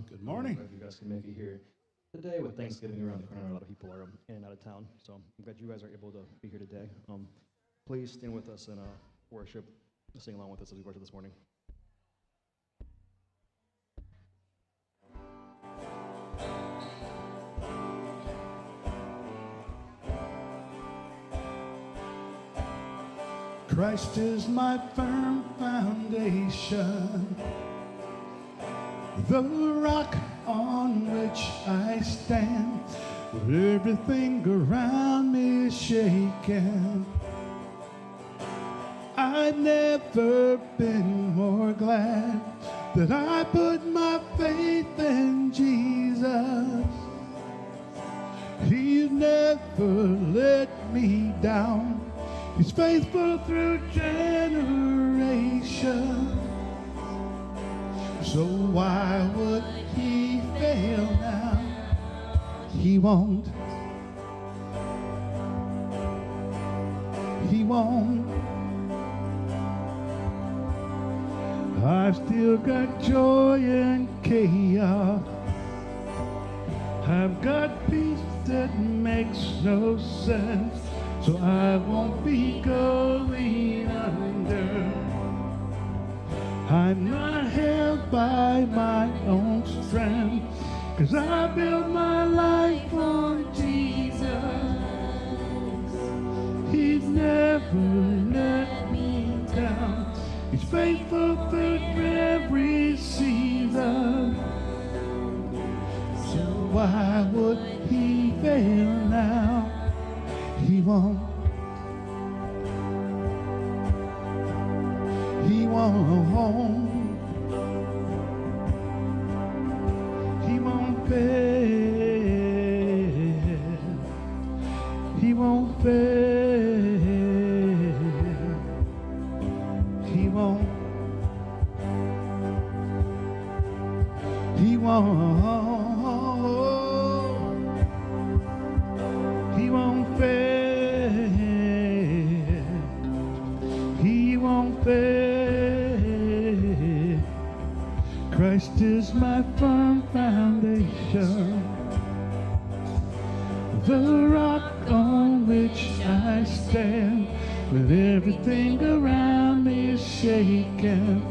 Good morning. Glad you guys can make it here today with Thanksgiving around the corner. A lot of people are in and out of town, so I'm glad you guys are able to be here today. Please stand with us in worship, sing along with us as we worship this morning. Christ is my firm foundation, the rock on which I stand. When everything around me is shaken, I've never been more glad that I put my faith in Jesus. He's never let me down. He's faithful through generations. So why would he fail now? He won't. He won't. I've still got joy in chaos. I've got peace that makes no sense. So I won't be going under. I'm not held by my own strength, 'cause I built my life on Jesus. He's never let me down. He's faithful through every season. So why would he fail now? He won't. He won't. He won't fail. He won't fail. He won't. He won't. He won't fail. He won't fail. Christ is my firm foundation, the rock on which I stand. When everything around me is shaken,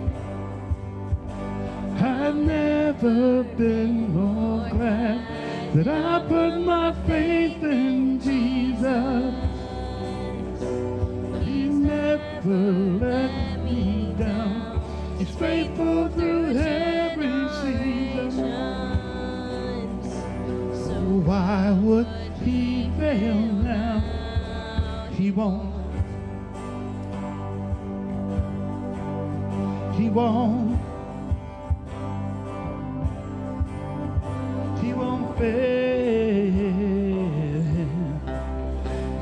I've never been more glad that I put my faith in Jesus. He never let me down. He's faithful through every season. So why would he fail now? He won't. He won't. He won't fail.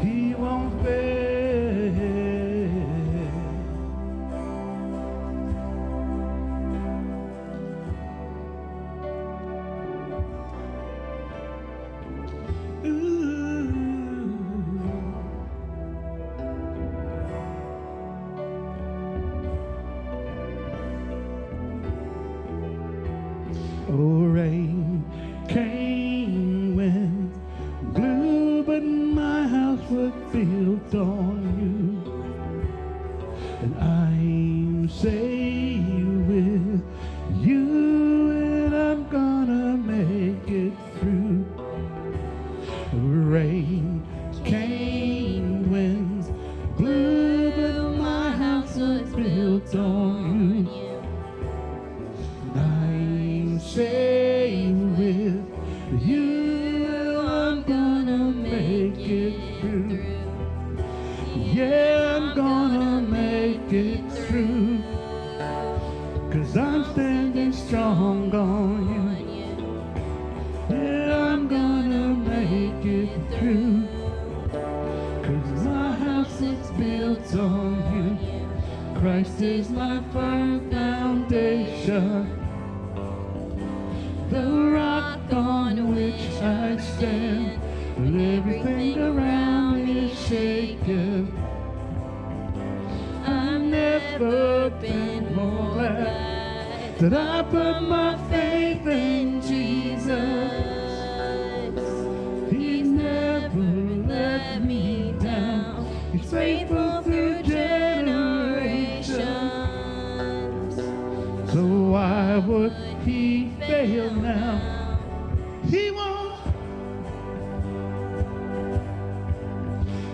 He won't fail. Ooh. Oh, rain came, wind blew, but my house was built on you, and I'm safe with you, and I'm gonna make it through. Rain came, winds blew, but my house was built on you, and I'm safe with you, I'm gonna make it through. Yeah, I'm gonna make it through, 'cause I'm standing strong on you. Yeah, I'm gonna make it through, 'cause my house is built on you. Christ is my firm foundation, the rock on which I stand. When everything around me is shaken, I've never been more glad that I put my faith in Jesus. He's never let me down. He's faithful through generations. So why would he fail now? He won't.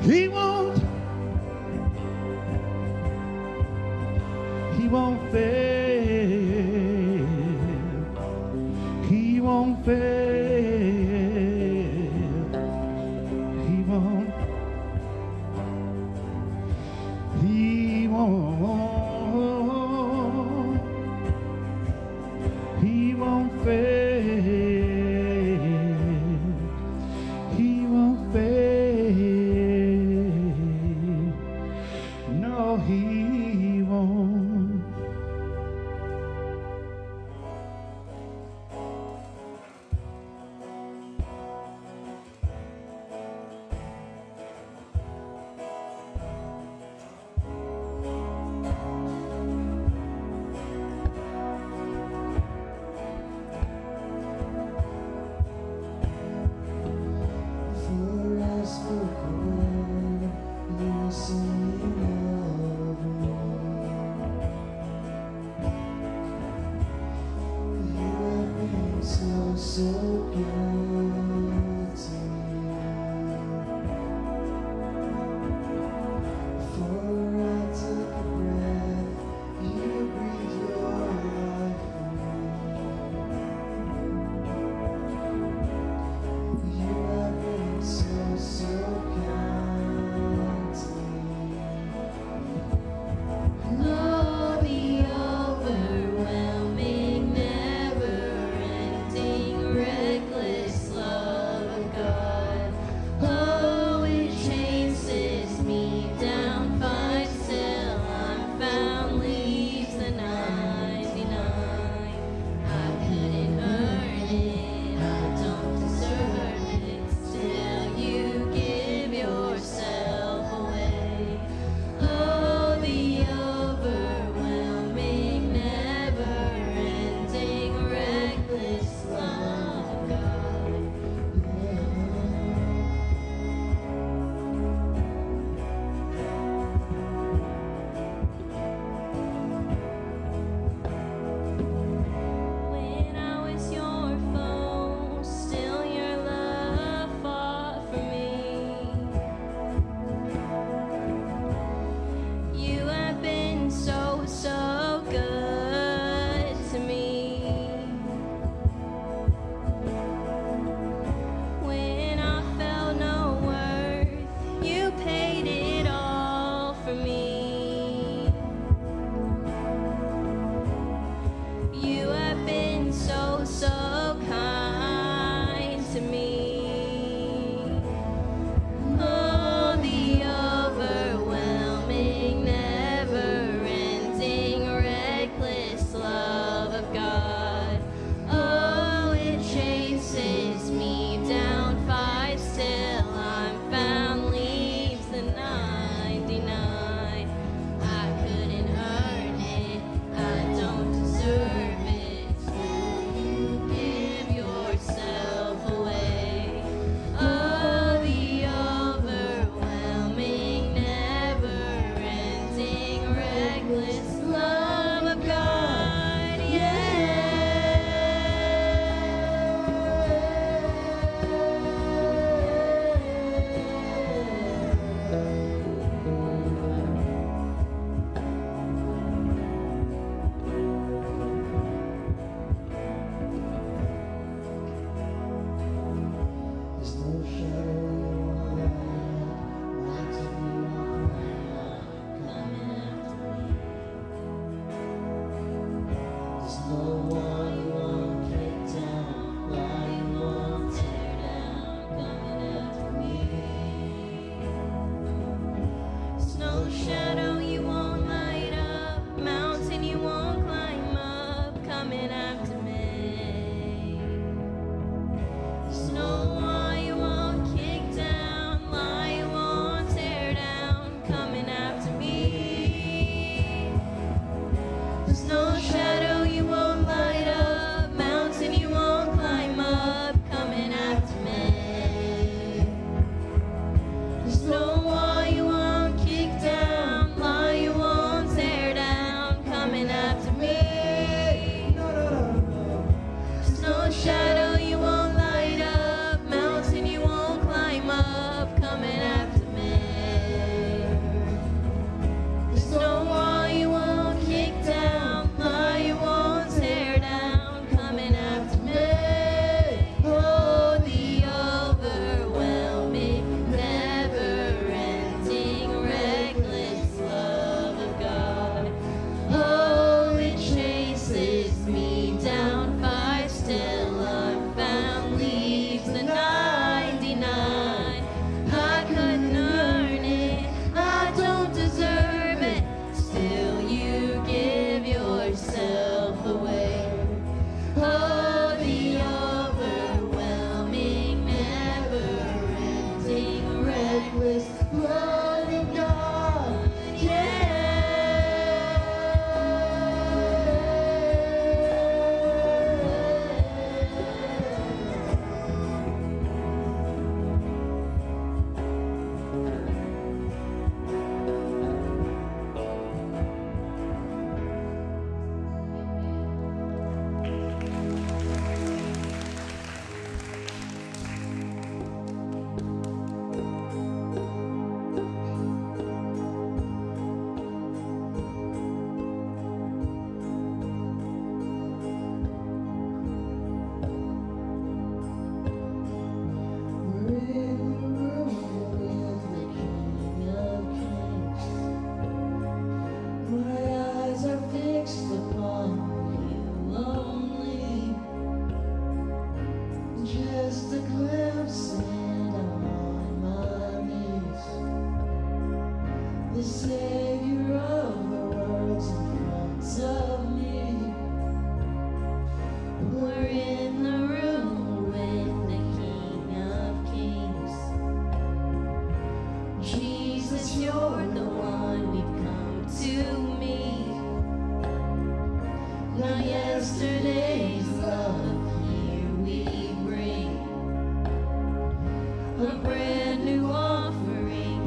He won't. He won't fail. He won't fail. He won't. He won't. He won't fail. He won't fail. No, he won't. the Savior of the world's in front of me. We're in the room with the King of Kings. Jesus, you're the one we've come to meet. Now yesterday's love, here we bring a brand new offering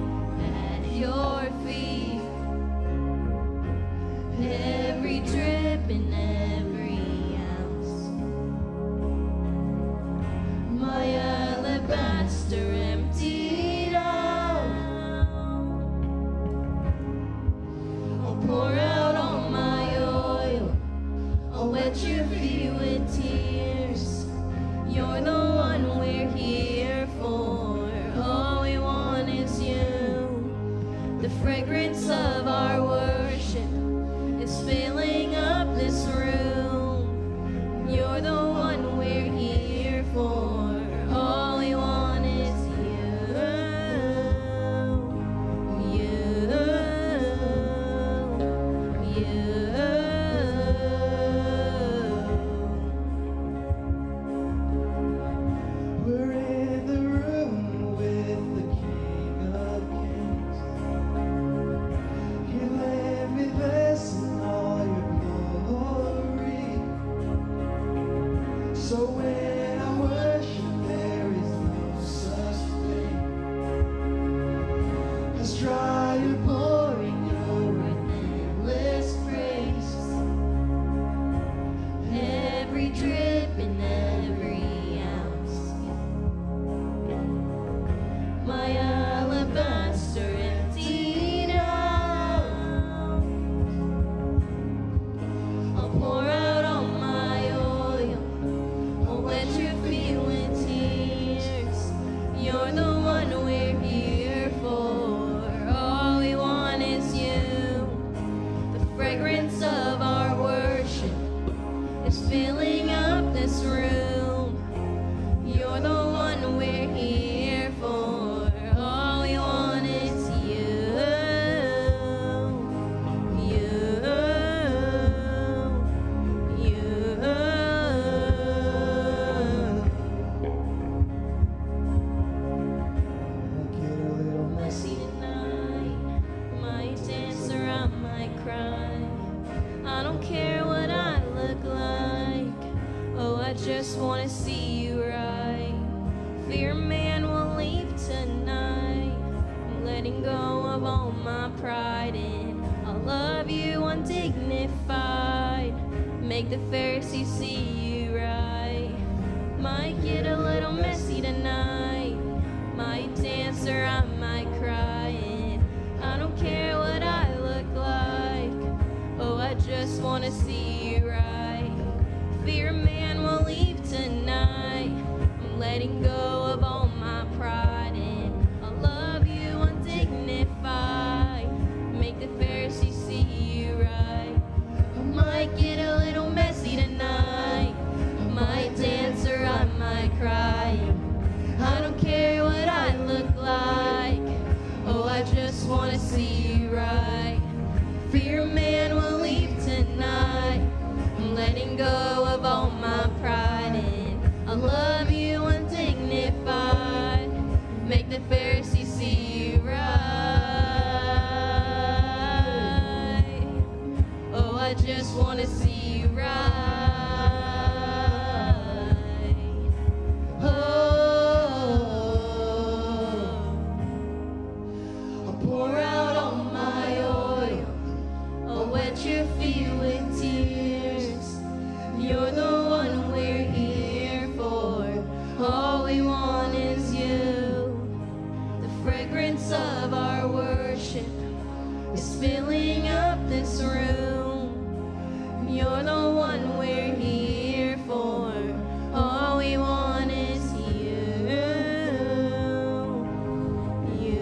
at your feet. Every drip and every ounce, my alabaster emptied out. I'll pour out all my oil, I'll wet your feet with tears. You're the one we're here for. All we want is you. The fragrance of our worship is filling up this room. You're the one we're here for. All we want is you. We're in the room with the King of Kings. You let me bless in all your glory. So when I worship, there is no such thing as try to pouring your endless grace. Every drip and every ounce, my alabaster emptied out. I'll pour out all my oil, I'll wet your feet with tears. You're the one we're here for. All we want is you. The fragrance of our worship is filling up this room. You're the one we're here for. All we want is you. Get a little messy tonight. Might dance or I might cry. I don't care what I look like. Oh, I just wanna see you right. Fear man will leave tonight. I'm letting go of all my pride and I'll love you undignified. Make the Pharisees see you right. Might get a little messy tonight. Might dance or I might cry. And I don't care what I look like. Oh, I just wanna see you right. Fear man will leave tonight. I'm letting go of all my pride and I'll love you undignified. Make the Pharisees see you right. I might get a little messy tonight. I might dance or I might cry. I don't care what I look like. Oh, I just wanna see you right. Fear man will leave tonight. I'm letting go of all my pride and I love you undignified. Make the Pharisees see you right. Oh, I just wanna see you right. I'll pour out all my oil, I'll wet your feet with tears. You're the one we're here for. All we want is you. The fragrance of our worship is filling up this room. You're the one we're here for. All we want is you. You.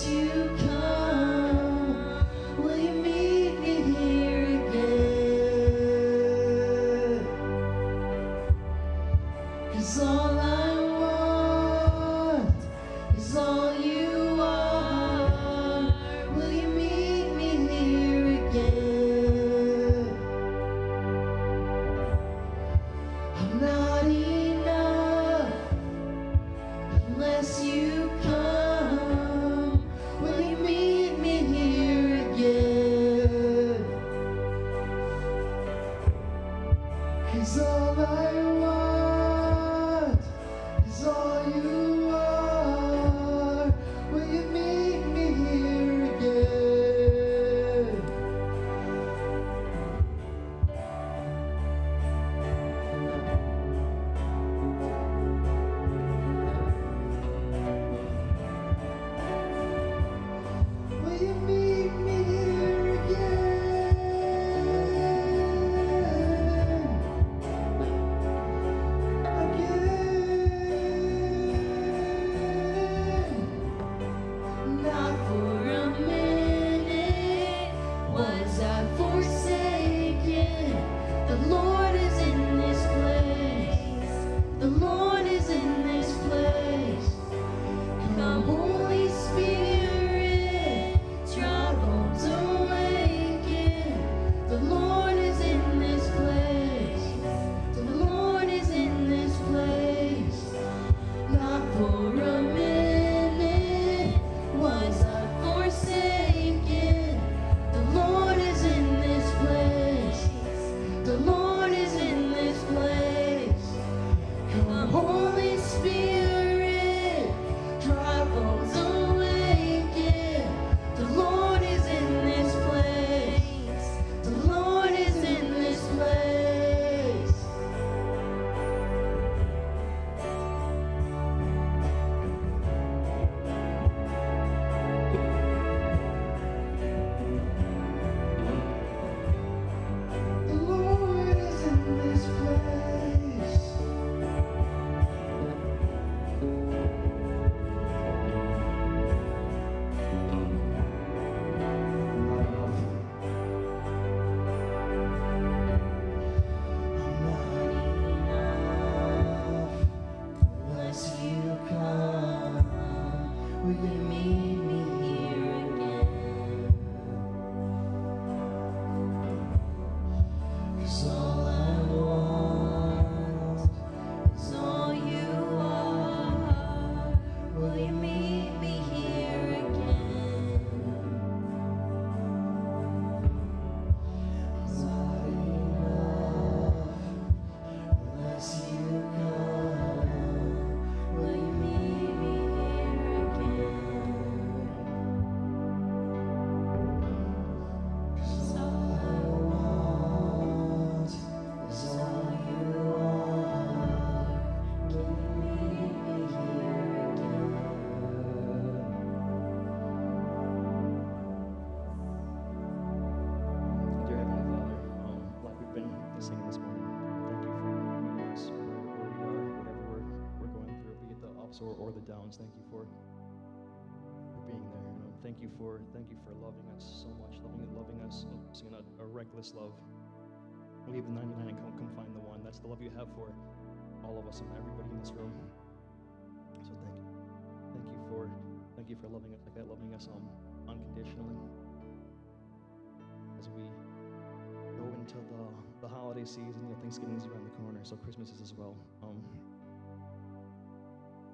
Unless you come, will you meet me here again? 'Cause all I want is all you are. Will you meet me here again? I'm not enough unless you come. Will you meet me here again? 'Cause all I want is all you are. Will you meet me here again? Will you meet me here again? Again. Not for a minute was I forsaken. The Lord is in this place. The Lord is in this place. Come, Holy Spirit, dry bones awaken. The Lord is in this place. The Lord is in this place. Not for a minute was I forsaken. The Lord is in this place. The Lord is in this place. Come, Holy Spirit, dry bones awaken. The Lord is in this place. The Lord is in this place. The Lord is in this place. Unless you come, will you meet me here again? 'Cause all I want is all you are. Will you meet me here again? It's not enough unless you come. Will you meet me here again? 'Cause all I want is all you are. Can you meet me here again? Dear Heavenly Father, like we've been singing this morning, thank you for meeting us where we are, whatever we're going through, be it the ups or the downs. Thank you for being there. Thank you for loving us so much, loving us, seeing a reckless love. Leave the 99 and come find the one. That's the love you have for all of us and everybody in this room. So thank you. Thank you for loving us like that, loving us unconditionally. As we go into the holiday season, Thanksgiving is around the corner, so Christmas is as well.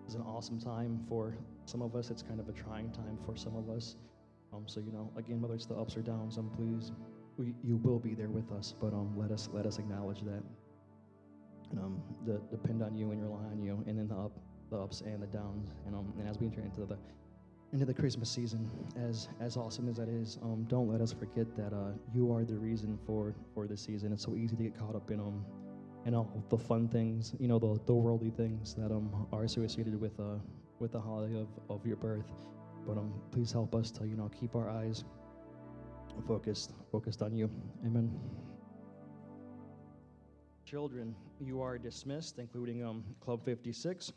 It's an awesome time for some of us. It's kind of a trying time for some of us. So again, whether it's the ups or downs, please, you will be there with us. But let us acknowledge that. Depend on you and rely on you, and then the ups and the downs. And as we enter into the Christmas season, as awesome as that is, don't let us forget that you are the reason for the season. It's so easy to get caught up in all the fun things, the worldly things that are associated with the holiday of your birth. But please help us to keep our eyes focused on you. Amen. Children, you are dismissed, including Club 56.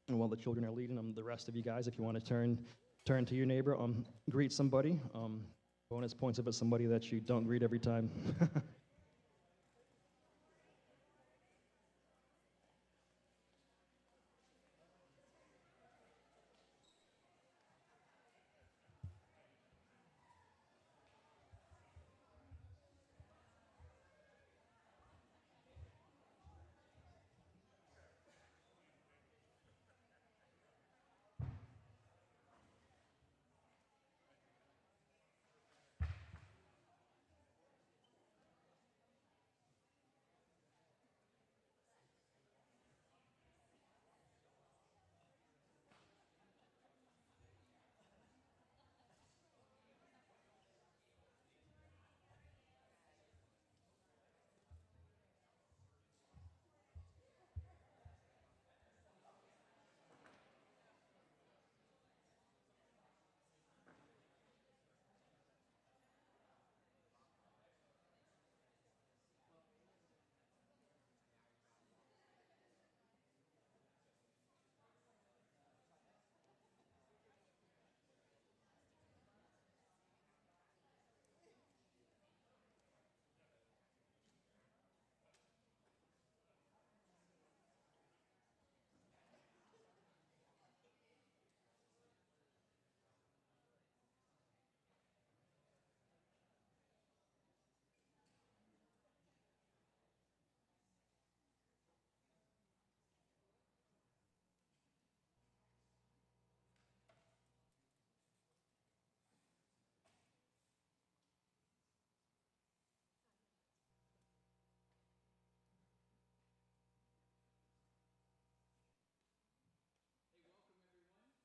And while the children are leading them, the rest of you guys, if you want to turn turn to your neighbor, greet somebody. Bonus points if it's somebody that you don't greet every time.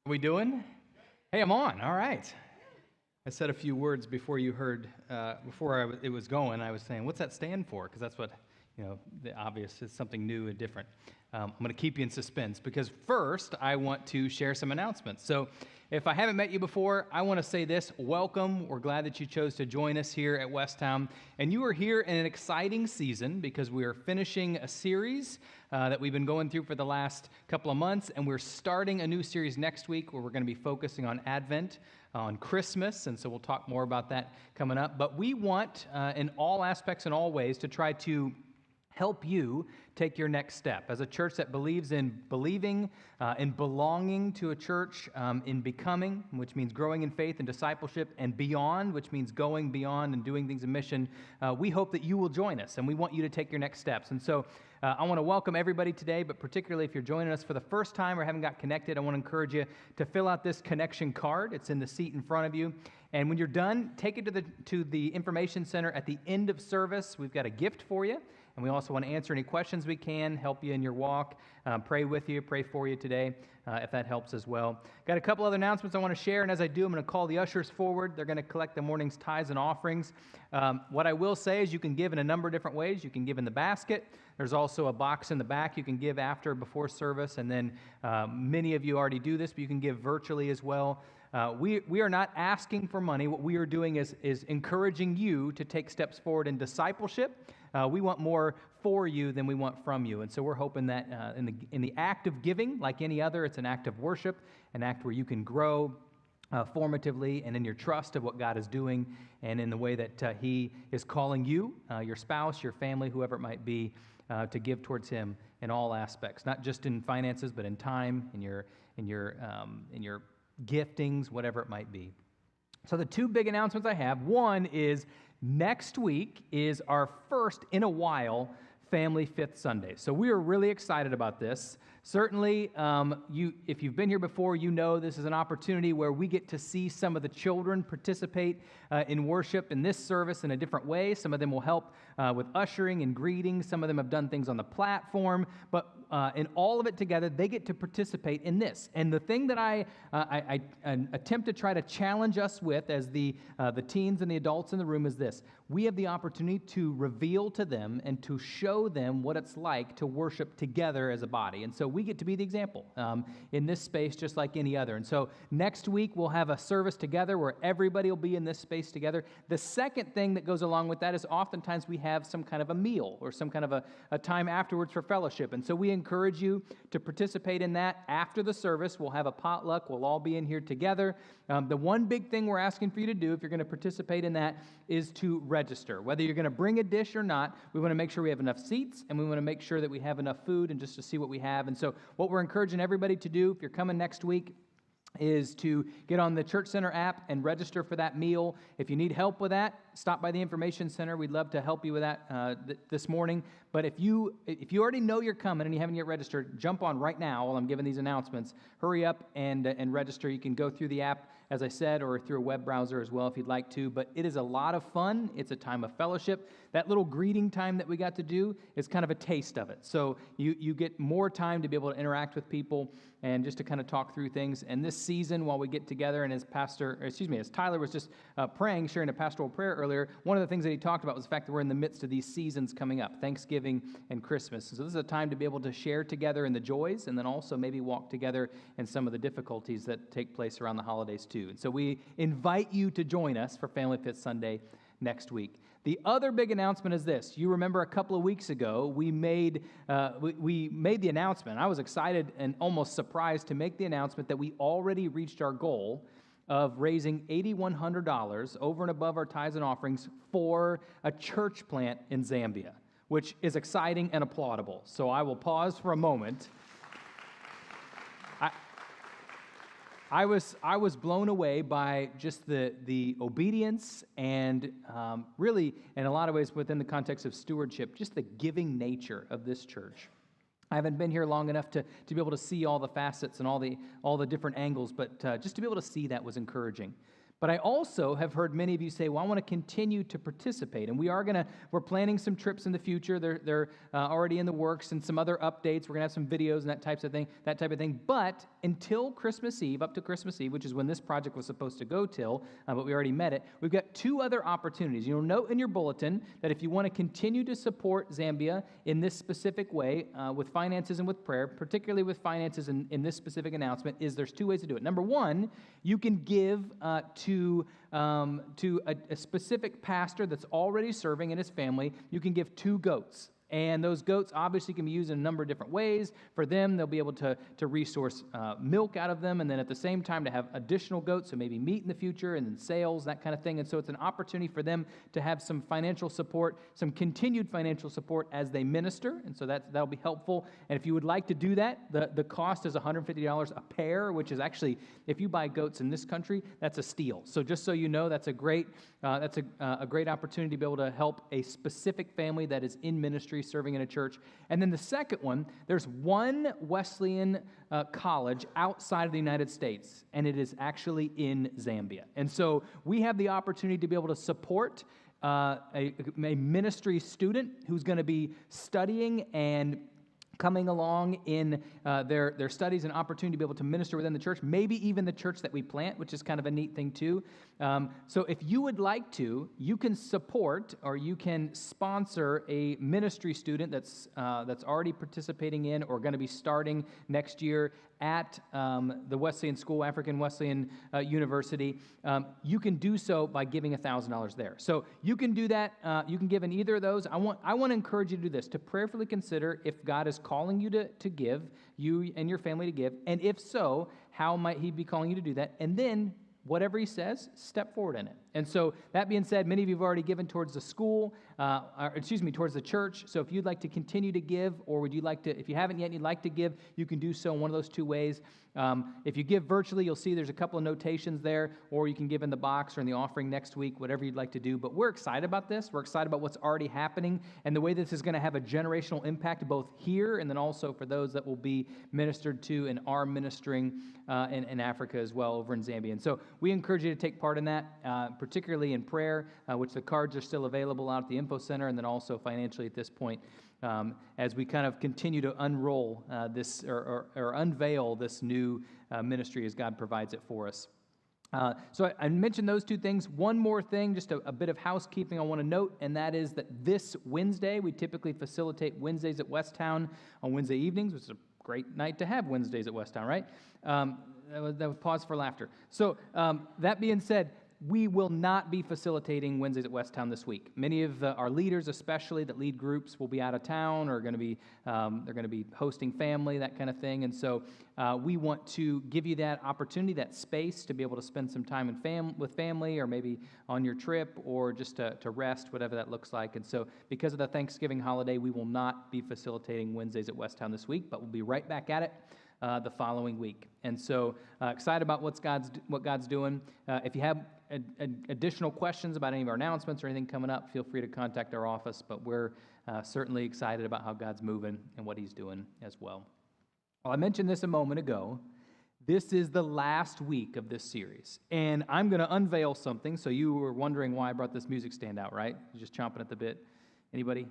We doing? Hey, I'm on. All right. I said a few words before you heard, it was going. I was saying, what's that stand for? Because that's what, the obvious is something new and different. I'm going to keep you in suspense because first I want to share some announcements. So if I haven't met you before, I want to say this. Welcome. We're glad that you chose to join us here at Westtown. And you are here in an exciting season because we are finishing a series that we've been going through for the last couple of months. And we're starting a new series next week where we're going to be focusing on Advent, on Christmas. And so we'll talk more about that coming up. But we want, in all aspects and all ways, to try to help you take your next step. As a church that believes in believing, in belonging to a church, in becoming, which means growing in faith and discipleship, and beyond, which means going beyond and doing things in mission, we hope that you will join us, and we want you to take your next steps. And so I want to welcome everybody today, but particularly if you're joining us for the first time or haven't got connected, I want to encourage you to fill out this connection card. It's in the seat in front of you. And when you're done, take it to the information center at the end of service. We've got a gift for you. And we also want to answer any questions we can, help you in your walk, pray with you, pray for you today, if that helps as well. Got a couple other announcements I want to share, and as I do, I'm going to call the ushers forward. They're going to collect the morning's tithes and offerings. What I will say is you can give in a number of different ways. You can give in the basket. There's also a box in the back you can give after, before service, and then many of you already do this, but you can give virtually as well. We are not asking for money. What we are doing is encouraging you to take steps forward in discipleship. We want more for you than we want from you. And so we're hoping that in the act of giving, like any other, it's an act of worship, an act where you can grow formatively and in your trust of what God is doing and in the way that He is calling you, your spouse, your family, whoever it might be, to give towards Him in all aspects, not just in finances, but in time, in your giftings, whatever it might be. So the two big announcements I have, one is next week is our first in a while Family Fifth Sunday. So we are really excited about this. Certainly, if you've been here before, you know this is an opportunity where we get to see some of the children participate in worship in this service in a different way. Some of them will help with ushering and greeting. Some of them have done things on the platform. But in all of it together, they get to participate in this. And the thing that I attempt to try to challenge us with as the teens and the adults in the room is this. We have the opportunity to reveal to them and to show them what it's like to worship together as a body. And so we get to be the example in this space just like any other. And so next week we'll have a service together where everybody will be in this space together. The second thing that goes along with that is oftentimes we have some kind of a meal or some kind of a time afterwards for fellowship. And so we encourage you to participate in that. After the service, we'll have a potluck. We'll all be in here together. The one big thing we're asking for you to do if you're going to participate in that is to register. Whether you're going to bring a dish or not, we want to make sure we have enough seats, and we want to make sure that we have enough food and just to see what we have. And so what we're encouraging everybody to do, if you're coming next week, is to get on the Church Center app and register for that meal. If you need help with that, stop by the Information Center. We'd love to help you with that this morning. But if you already know you're coming and you haven't yet registered, jump on right now while I'm giving these announcements. Hurry up and register. You can go through the app, as I said, or through a web browser as well if you'd like to. But it is a lot of fun. It's a time of fellowship. That little greeting time that we got to do is kind of a taste of it. So you get more time to be able to interact with people and just to kind of talk through things. And this season, while we get together, and as Tyler was just praying, sharing a pastoral prayer earlier, one of the things that he talked about was the fact that we're in the midst of these seasons coming up, Thanksgiving and Christmas. So this is a time to be able to share together in the joys and then also maybe walk together in some of the difficulties that take place around the holidays too. And so we invite you to join us for Family Fit Sunday next week. The other big announcement is this. You remember a couple of weeks ago, we made the announcement. I was excited and almost surprised to make the announcement that we already reached our goal of raising $8,100 over and above our tithes and offerings for a church plant in Zambia, which is exciting and applaudable. So I will pause for a moment. I was blown away by just the obedience and really, in a lot of ways, within the context of stewardship, just the giving nature of this church. I haven't been here long enough to be able to see all the facets and all the different angles, but just to be able to see that was encouraging. But I also have heard many of you say, well, I want to continue to participate. And we're planning some trips in the future. They're already in the works and some other updates. We're going to have some videos and that type of thing. But until Christmas Eve, up to Christmas Eve, which is when this project was supposed to go till, but we already met it, we've got two other opportunities. You'll note in your bulletin that if you want to continue to support Zambia in this specific way, with finances and with prayer, particularly with finances in this specific announcement, there's two ways to do it. Number one, you can give to a specific pastor that's already serving in his family. You can give 2 goats. And those goats obviously can be used in a number of different ways. For them, they'll be able to resource milk out of them, and then at the same time to have additional goats, so maybe meat in the future, and then sales, that kind of thing. And so it's an opportunity for them to have some financial support, some continued financial support as they minister, and so that'll be helpful. And if you would like to do that, the cost is $150 a pair, which is actually, if you buy goats in this country, that's a steal. So just so you know, that's a great opportunity to be able to help a specific family that is in ministry, serving in a church. And then the second one, there's one Wesleyan college outside of the United States, and it is actually in Zambia. And so we have the opportunity to be able to support a ministry student who's going to be studying and coming along in their studies and opportunity to be able to minister within the church, maybe even the church that we plant, which is kind of a neat thing too. So if you would like to, you can support or you can sponsor a ministry student that's already participating in or going to be starting next year at the Wesleyan School, African Wesleyan University. You can do so by giving $1,000 there. So you can do that. You can give in either of those. I want to encourage you to do this, to prayerfully consider if God is calling you to give, you and your family to give, and if so, how might He be calling you to do that? And then, whatever He says, step forward in it. And so, that being said, many of you have already given towards the school, towards the church. So if you'd like to continue to give, or would you like to, if you haven't yet and you'd like to give, you can do so in one of those 2 ways. If you give virtually, you'll see there's a couple of notations there, or you can give in the box or in the offering next week, whatever you'd like to do. But we're excited about this. We're excited about what's already happening and the way this is going to have a generational impact both here and then also for those that will be ministered to and are ministering in Africa as well, over in Zambia. And so we encourage you to take part in that, particularly in prayer, which the cards are still available out at the Info Center, and then also financially at this point, as we kind of continue to unroll this or unveil this new ministry as God provides it for us. So I mentioned those 2 things. One more thing, just a bit of housekeeping I want to note, and that is that this Wednesday, we typically facilitate Wednesdays at Westtown on Wednesday evenings, which is a great night to have Wednesdays at Westtown, right? That was pause for laughter. So that being said, we will not be facilitating Wednesdays at Westtown this week. Many of our leaders, especially that lead groups, will be out of town or they're going to be hosting family, that kind of thing. And so we want to give you that opportunity, that space to be able to spend some time with family, or maybe on your trip, or just to rest, whatever that looks like. And so because of the Thanksgiving holiday, we will not be facilitating Wednesdays at Westtown this week, but we'll be right back at it the following week. And so excited about what God's doing. If you have additional questions about any of our announcements or anything coming up, feel free to contact our office, but we're certainly excited about how God's moving and what he's doing as well. Well, I mentioned this a moment ago. This is the last week of this series, and I'm going to unveil something. So you were wondering why I brought this music stand out, right? You're just chomping at the bit. Anybody?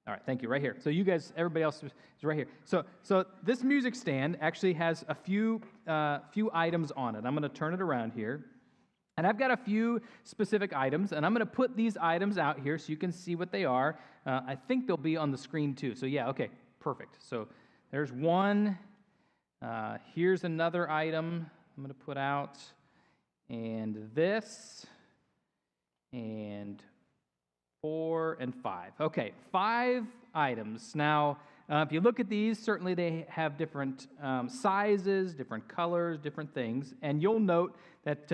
All right, thank you. Right here. So you guys, everybody else is right here. So this music stand actually has a few items on it. I'm going to turn it around here. And I've got a few specific items, and I'm going to put these items out here so you can see what they are. I think they'll be on the screen too. So yeah, okay, perfect. So there's one. Here's another item I'm going to put out. And this. And 4 and 5. Okay, 5 items. Now, if you look at these, certainly they have different sizes, different colors, different things. And you'll note that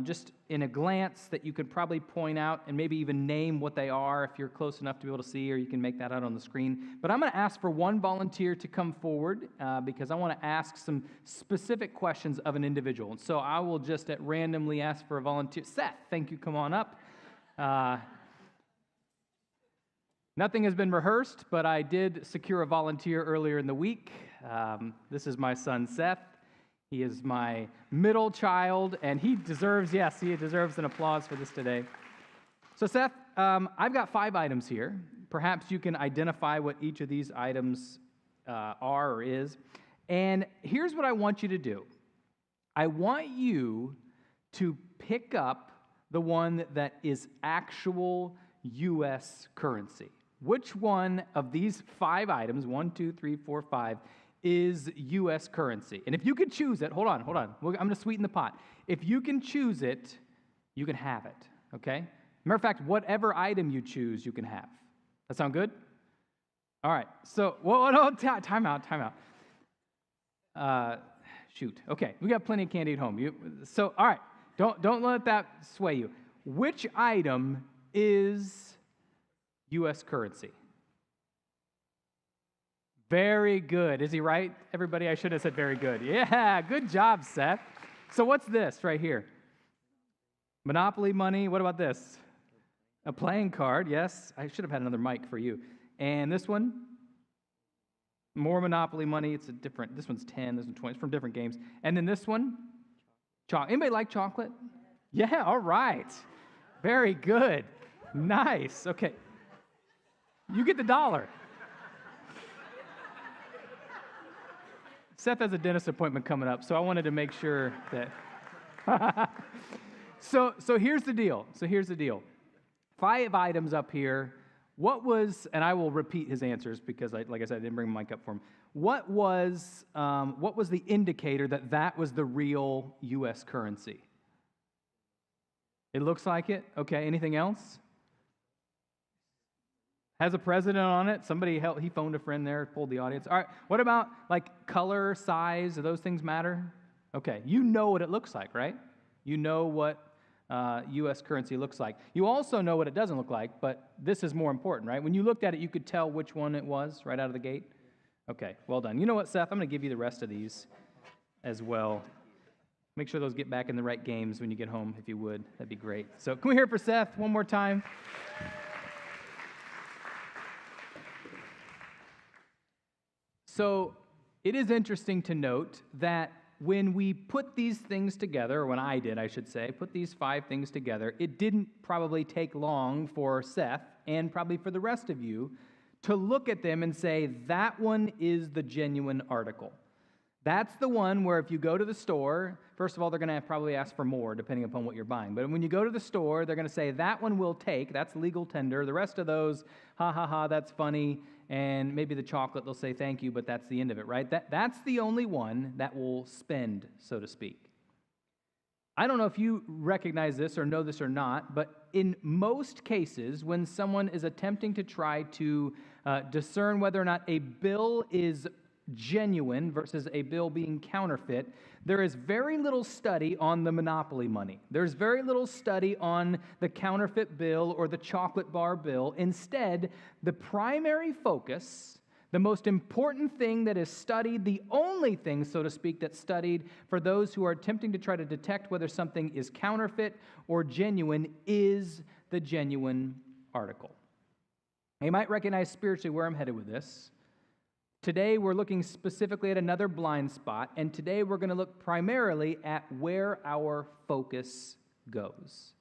just in a glance that you could probably point out and maybe even name what they are if you're close enough to be able to see, or you can make that out on the screen. But I'm going to ask for one volunteer to come forward because I want to ask some specific questions of an individual. And so I will just randomly ask for a volunteer. Seth, thank you. Come on up. Nothing has been rehearsed, but I did secure a volunteer earlier in the week. This is my son, Seth. He is my middle child, and he deserves an applause for this today. So, Seth, I've got 5 items here. Perhaps you can identify what each of these items are or is. And here's what I want you to do. I want you to pick up the one that is actual U.S. currency. Which one of these 5 items, 1, 2, 3, 4, 5, is U.S. currency? And if you could choose it, hold on. I'm going to sweeten the pot. If you can choose it, you can have it, okay? Matter of fact, whatever item you choose, you can have. That sound good? All right. So, time out. Shoot. Okay, we got plenty of candy at home. All right. Don't let that sway you. Which item is U.S. currency? Very good. Is he right, everybody? I should have said very good. Yeah, good job, Seth. So what's this right here? Monopoly money. What about this? A playing card, yes. I should have had another mic for you. And this one? More Monopoly money. It's this one's 10, this one's 20. It's from different games. And then this one? Anybody like chocolate? Yeah, all right. Very good. Nice. Okay. You get the $1. Seth has a dentist appointment coming up, so I wanted to make sure that... So here's the deal. 5 items up here. What was, and I will repeat his answers because, like I said, I didn't bring my mic up for him. What was the indicator that was the real U.S. currency? It looks like it. Okay, anything else? Has a president on it. Somebody he phoned a friend there, pulled the audience. All right, what about like color, size? Do those things matter? Okay, you know what it looks like, right? You know what U.S. currency looks like. You also know what it doesn't look like, but this is more important, right? When you looked at it, you could tell which one it was right out of the gate. Okay, well done. You know what, Seth? I'm going to give you the rest of these as well. Make sure those get back in the right games when you get home, if you would. That'd be great. So can we hear it for Seth one more time? So it is interesting to note that when we put these things together, or when I did, I should say, put these 5 things together, it didn't probably take long for Seth, and probably for the rest of you, to look at them and say, that one is the genuine article. That's the one where if you go to the store, first of all, they're going to probably ask for more, depending upon what you're buying. But when you go to the store, they're going to say, that one we'll take, that's legal tender. The rest of those, ha, ha, ha, that's funny. and maybe the chocolate, they'll say thank you, but that's the end of it, right? That's the only one that will spend, so to speak. I don't know if you recognize this or know this or not, but in most cases, when someone is attempting to try to discern whether or not a bill is genuine versus a bill being counterfeit, there is very little study on the monopoly money. There's very little study on the counterfeit bill or the chocolate bar bill. Instead, the primary focus, the most important thing that is studied, the only thing, so to speak, that's studied for those who are attempting to try to detect whether something is counterfeit or genuine, is the genuine article. You might recognize spiritually where I'm headed with this. Today, we're looking specifically at another blind spot, and today we're going to look primarily at where our focus goes.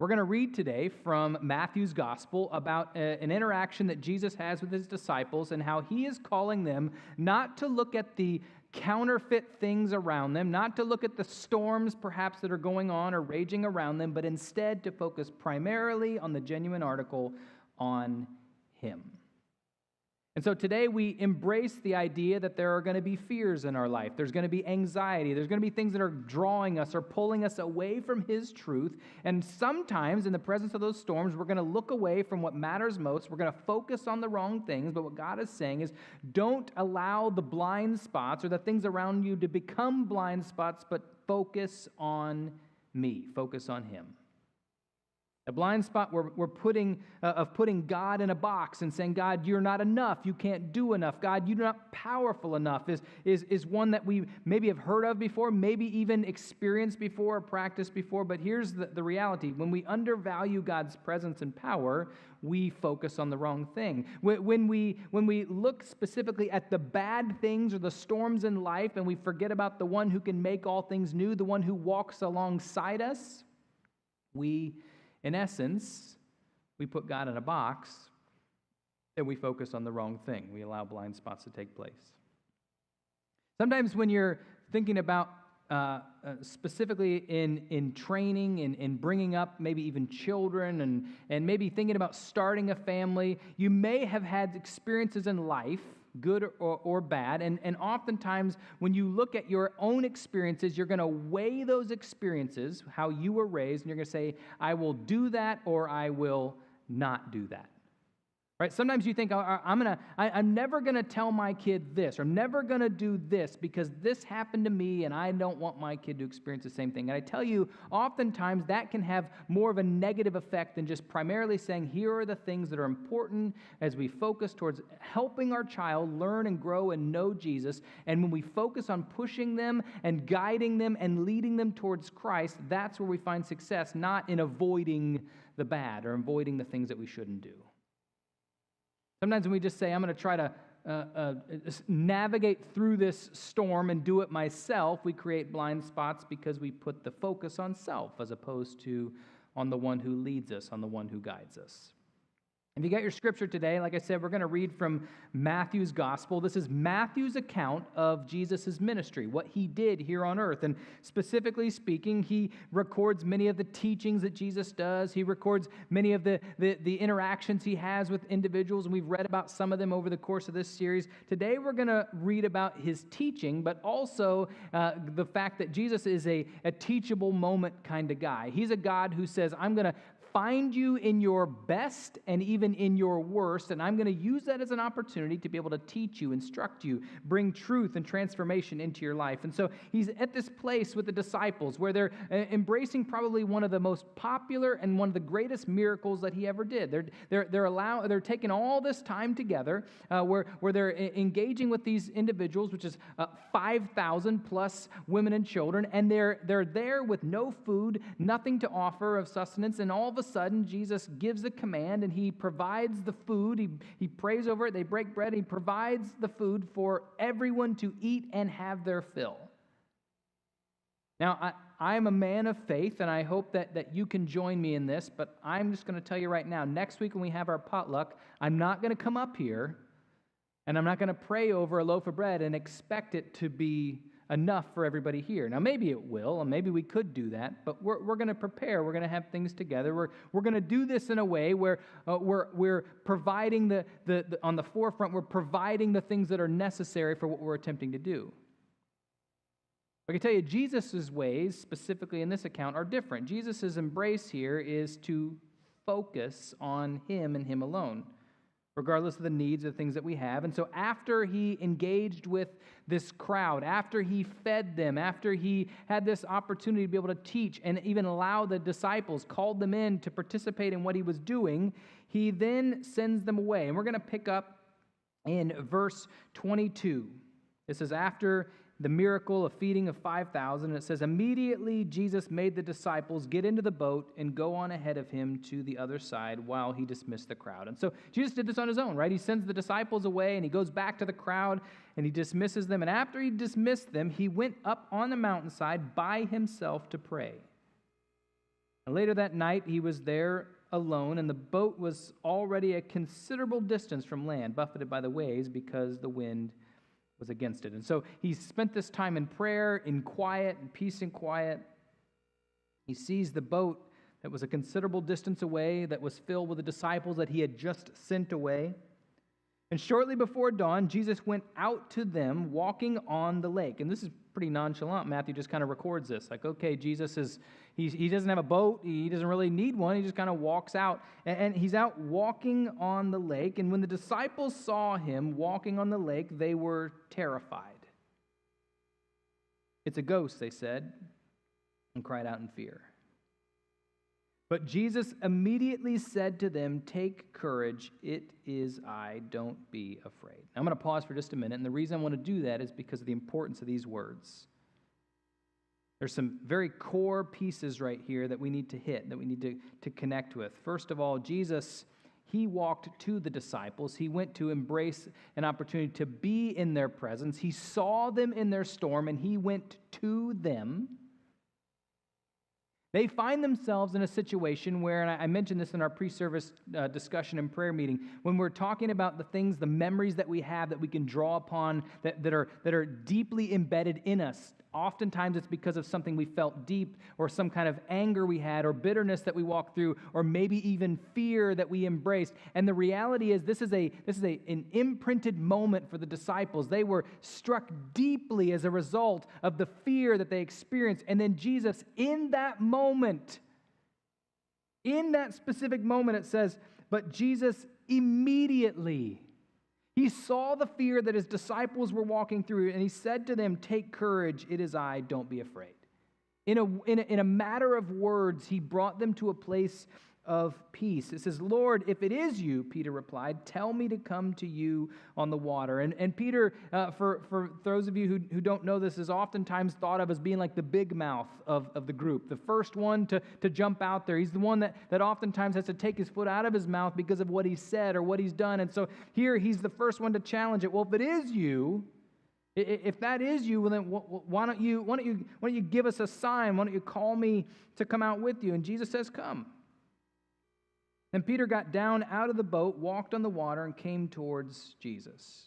We're going to read today from Matthew's Gospel about an interaction that Jesus has with his disciples and how he is calling them not to look at the counterfeit things around them, not to look at the storms perhaps that are going on or raging around them, but instead to focus primarily on the genuine article, on him. And so today we embrace the idea that there are going to be fears in our life. There's going to be anxiety. There's going to be things that are drawing us or pulling us away from His truth. And sometimes in the presence of those storms, we're going to look away from what matters most. We're going to focus on the wrong things. But what God is saying is, don't allow the blind spots or the things around you to become blind spots, but focus on me. Focus on Him. A blind spot we're putting God in a box and saying, God, you're not enough. You can't do enough. God, you're not powerful enough is one that we maybe have heard of before, maybe even experienced before or practiced before. But here's the reality. When we undervalue God's presence and power, we focus on the wrong thing. When we look specifically at the bad things or the storms in life and we forget about the one who can make all things new, the one who walks alongside us, in essence, we put God in a box and we focus on the wrong thing. We allow blind spots to take place. Sometimes when you're thinking about specifically in training and in bringing up maybe even children and maybe thinking about starting a family, you may have had experiences in life, good or bad, and oftentimes when you look at your own experiences, you're going to weigh those experiences, how you were raised, and you're going to say, I will do that or I will not do that. Right? Sometimes you think, I'm never going to tell my kid this, or I'm never going to do this because this happened to me and I don't want my kid to experience the same thing. And I tell you, oftentimes that can have more of a negative effect than just primarily saying, here are the things that are important as we focus towards helping our child learn and grow and know Jesus. And when we focus on pushing them and guiding them and leading them towards Christ, that's where we find success, not in avoiding the bad or avoiding the things that we shouldn't do. Sometimes when we just say, I'm going to try to navigate through this storm and do it myself, we create blind spots because we put the focus on self as opposed to on the one who leads us, on the one who guides us. If you got your scripture today, like I said, we're going to read from Matthew's Gospel. This is Matthew's account of Jesus' ministry, what he did here on earth. And specifically speaking, he records many of the teachings that Jesus does. He records many of the interactions he has with individuals, and we've read about some of them over the course of this series. Today we're going to read about his teaching, but also the fact that Jesus is a teachable moment kind of guy. He's a God who says, I'm going to find you in your best and even in your worst, and I'm going to use that as an opportunity to be able to teach you, instruct you, bring truth and transformation into your life. And so he's at this place with the disciples where they're embracing probably one of the most popular and one of the greatest miracles that he ever did. They're taking all this time together where they're engaging with these individuals, which is 5,000 plus women and children, and they're there with no food, nothing to offer of sustenance, and all of a sudden, Jesus gives a command and he provides the food. He prays over it. They break bread. And he provides the food for everyone to eat and have their fill. Now, I'm a man of faith, and I hope that you can join me in this, but I'm just going to tell you right now, next week when we have our potluck, I'm not going to come up here and I'm not going to pray over a loaf of bread and expect it to be enough for everybody here. Now, maybe it will, and maybe we could do that, but we're going to prepare. We're going to have things together. We're going to do this in a way where we're providing on the forefront, we're providing the things that are necessary for what we're attempting to do. I can tell you, Jesus' ways, specifically in this account, are different. Jesus' embrace here is to focus on him and him alone, regardless of the needs or things that we have. And so after he engaged with this crowd, after he fed them, after he had this opportunity to be able to teach and even allow the disciples, called them in to participate in what he was doing, he then sends them away. And we're going to pick up in verse 22. This is after the miracle of feeding of 5,000. It says, immediately Jesus made the disciples get into the boat and go on ahead of him to the other side while he dismissed the crowd. And so Jesus did this on his own, right? He sends the disciples away and he goes back to the crowd and he dismisses them. And after he dismissed them, he went up on the mountainside by himself to pray. And later that night, he was there alone, and the boat was already a considerable distance from land, buffeted by the waves because the wind was against it. And so he spent this time in prayer, in quiet, in peace and quiet. He sees the boat that was a considerable distance away, that was filled with the disciples that he had just sent away. And shortly before dawn, Jesus went out to them walking on the lake. And this is pretty nonchalant. Matthew just kind of records this. Like, okay, Jesus he doesn't have a boat. He doesn't really need one. He just kind of walks out. And he's out walking on the lake. And when the disciples saw him walking on the lake, they were terrified. It's a ghost, they said, and cried out in fear. But Jesus immediately said to them, take courage, it is I, don't be afraid. I'm going to pause for just a minute, and the reason I want to do that is because of the importance of these words. There's some very core pieces right here that we need to hit, that we need to connect with. First of all, Jesus, he walked to the disciples. He went to embrace an opportunity to be in their presence. He saw them in their storm, and he went to them. They find themselves in a situation where, and I mentioned this in our pre-service discussion and prayer meeting, when we're talking about the things, the memories that we have that we can draw upon that are deeply embedded in us. Oftentimes it's because of something we felt deep, or some kind of anger we had, or bitterness that we walked through, or maybe even fear that we embraced. And the reality is this is an imprinted moment for the disciples. They were struck deeply as a result of the fear that they experienced. And then Jesus, in that moment, in that specific moment, it says, but Jesus immediately, he saw the fear that his disciples were walking through, and he said to them, take courage, it is I, don't be afraid. In a matter of words, he brought them to a place of peace. It says, Lord, if it is you, Peter replied, tell me to come to you on the water. And Peter, for those of you who don't know this, is oftentimes thought of as being like the big mouth of the group, the first one to jump out there. He's the one that oftentimes has to take his foot out of his mouth because of what he said or what he's done. And so here he's the first one to challenge it. Well, if it is you, if that is you, well then why don't you give us a sign? Why don't you call me to come out with you? And Jesus says, come. Then Peter got down out of the boat, walked on the water, and came towards Jesus.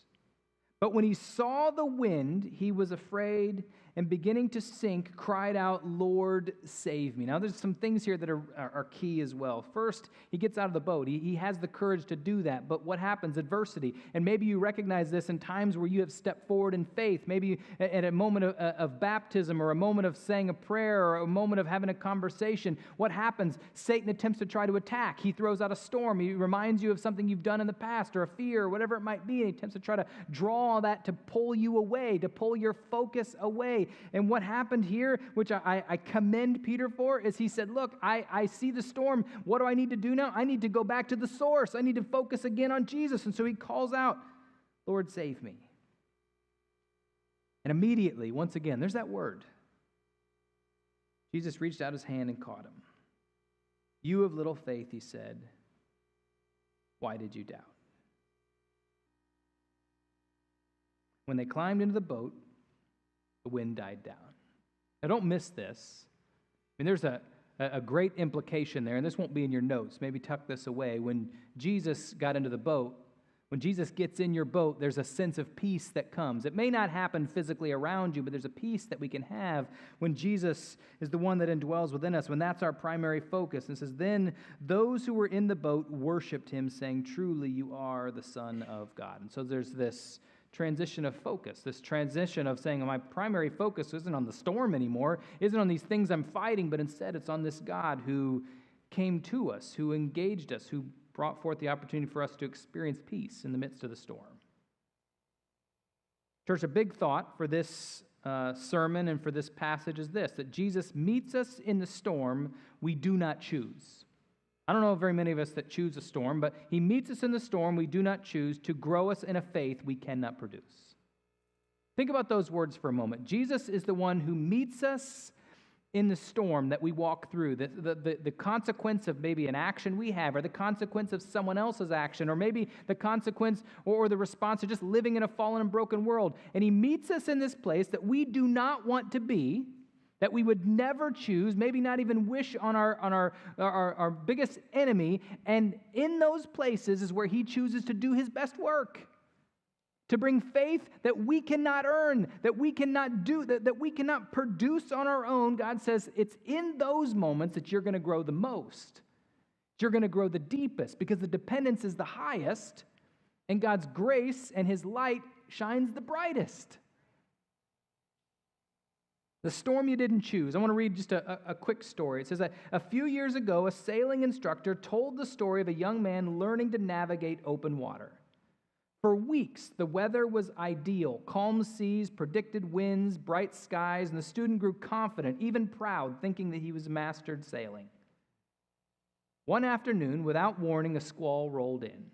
But when he saw the wind, he was afraid, and beginning to sink, cried out, Lord, save me. Now, there's some things here that are key as well. First, he gets out of the boat. He has the courage to do that. But what happens? Adversity. And maybe you recognize this in times where you have stepped forward in faith, maybe at a moment of baptism, or a moment of saying a prayer, or a moment of having a conversation. What happens? Satan attempts to try to attack. He throws out a storm. He reminds you of something you've done in the past, or a fear, or whatever it might be, and he attempts to try to draw that to pull you away, to pull your focus away. And what happened here, which I commend Peter for, is he said, look, I see the storm. What do I need to do now? I need to go back to the source. I need to focus again on Jesus. And so he calls out, Lord, save me. And immediately, once again, there's that word. Jesus reached out his hand and caught him. You of little faith, he said, why did you doubt? When they climbed into the boat, the wind died down. Now, don't miss this. I mean, there's a great implication there, and this won't be in your notes. Maybe tuck this away. When Jesus got into the boat, When Jesus gets in your boat, there's a sense of peace that comes. It may not happen physically around you, but there's a peace that we can have when Jesus is the one that indwells within us, when that's our primary focus. And it says, then those who were in the boat worshiped him, saying, truly you are the Son of God. And so there's this transition of focus, this transition of saying, my primary focus isn't on the storm anymore, isn't on these things I'm fighting, but instead it's on this God who came to us, who engaged us, who brought forth the opportunity for us to experience peace in the midst of the storm. Church, a big thought for this sermon and for this passage is this, that Jesus meets us in the storm we do not choose. I don't know very many of us that choose a storm, but he meets us in the storm we do not choose to grow us in a faith we cannot produce. Think about those words for a moment. Jesus is the one who meets us in the storm that we walk through, the consequence of maybe an action we have, or the consequence of someone else's action, or maybe the consequence or the response of just living in a fallen and broken world. And he meets us in this place that we do not want to be, that we would never choose, maybe not even wish on our biggest enemy. And in those places is where he chooses to do his best work, to bring faith that we cannot earn, that we cannot do, that we cannot produce on our own. God says it's in those moments that you're going to grow the most. You're going to grow the deepest because the dependence is the highest and God's grace and his light shines the brightest. The storm you didn't choose. I want to read just a quick story. It says that a few years ago, a sailing instructor told the story of a young man learning to navigate open water. For weeks, the weather was ideal. Calm seas, predicted winds, bright skies, and the student grew confident, even proud, thinking that he was mastered sailing. One afternoon, without warning, a squall rolled in.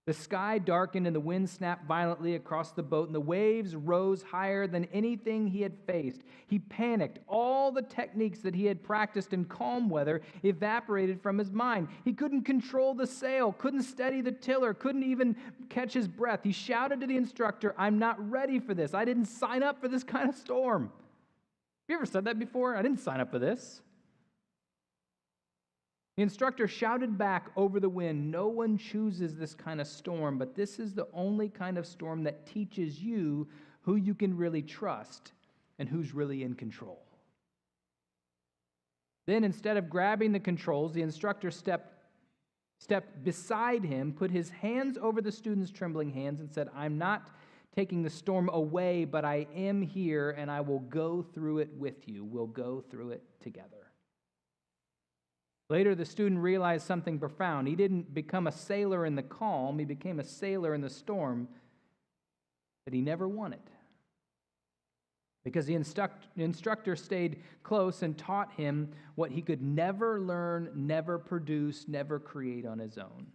The sky darkened and the wind snapped violently across the boat, and the waves rose higher than anything he had faced. He panicked. All the techniques that he had practiced in calm weather evaporated from his mind. He couldn't control the sail, couldn't steady the tiller, couldn't even catch his breath. He shouted to the instructor, "I'm not ready for this. I didn't sign up for this kind of storm." Have you ever said that before? I didn't sign up for this. The instructor shouted back over the wind, "No one chooses this kind of storm, but this is the only kind of storm that teaches you who you can really trust and who's really in control." Then, instead of grabbing the controls, the instructor stepped beside him, put his hands over the student's trembling hands, and said, "I'm not taking the storm away, but I am here, and I will go through it with you. We'll go through it together." Later, the student realized something profound. He didn't become a sailor in the calm. He became a sailor in the storm that he never wanted. Because the instructor stayed close and taught him what he could never learn, never produce, never create on his own.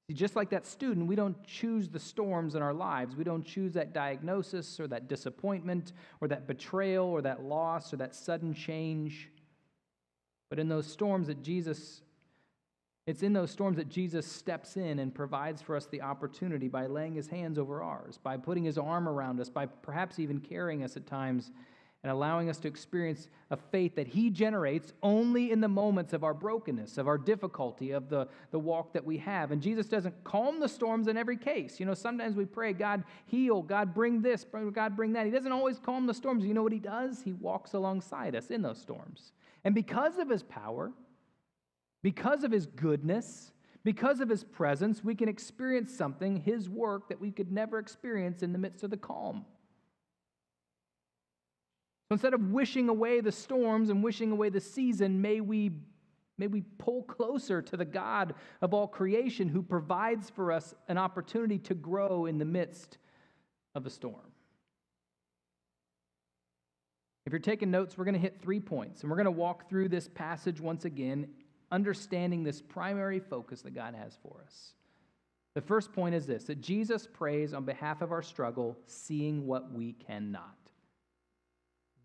See, just like that student, we don't choose the storms in our lives. We don't choose that diagnosis or that disappointment or that betrayal or that loss or that sudden change. But in those storms that it's in those storms that Jesus steps in and provides for us the opportunity by laying his hands over ours, by putting his arm around us, by perhaps even carrying us at times and allowing us to experience a faith that he generates only in the moments of our brokenness, of our difficulty, of the walk that we have. And Jesus doesn't calm the storms in every case. You know, sometimes we pray, "God, heal, God, bring this, God, bring that." He doesn't always calm the storms. You know what he does? He walks alongside us in those storms. And because of his power, because of his goodness, because of his presence, we can experience something, his work, that we could never experience in the midst of the calm. So instead of wishing away the storms and wishing away the season, may we pull closer to the God of all creation who provides for us an opportunity to grow in the midst of the storm. If you're taking notes, we're going to hit 3 points, and we're going to walk through this passage once again, understanding this primary focus that God has for us. The first point is this, that Jesus prays on behalf of our struggle, seeing what we cannot.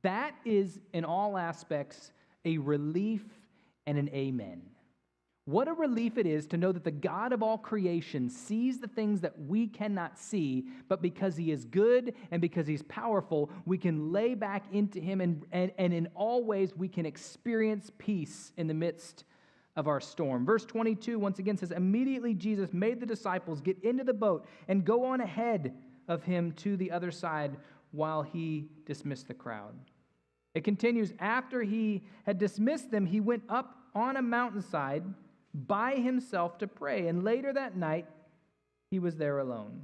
That is, in all aspects, a relief and an amen. What a relief it is to know that the God of all creation sees the things that we cannot see, but because he is good and because he's powerful, we can lay back into him, and in all ways we can experience peace in the midst of our storm. Verse 22 once again says, immediately Jesus made the disciples get into the boat and go on ahead of him to the other side while he dismissed the crowd. It continues, after he had dismissed them, he went up on a mountainside by himself to pray. And later that night, he was there alone.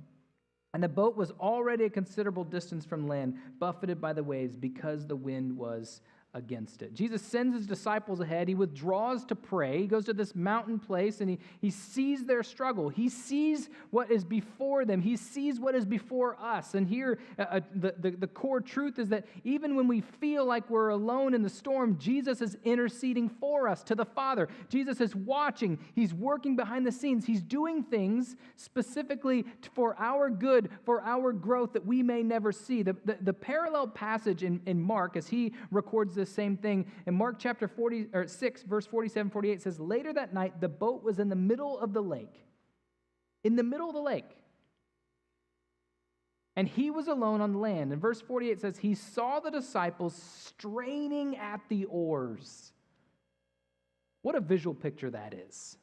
And the boat was already a considerable distance from land, buffeted by the waves because the wind was against it. Jesus sends his disciples ahead. He withdraws to pray. He goes to this mountain place and he sees their struggle. He sees what is before them. He sees what is before us. And here, the core truth is that even when we feel like we're alone in the storm, Jesus is interceding for us to the Father. Jesus is watching. He's working behind the scenes. He's doing things specifically for our good, for our growth that we may never see. The parallel passage in Mark, as he records this same thing. In Mark chapter 6, verse 47, 48 says, later that night, the boat was in the middle of the lake. In the middle of the lake. And he was alone on the land. And verse 48 says, he saw the disciples straining at the oars. What a visual picture that is.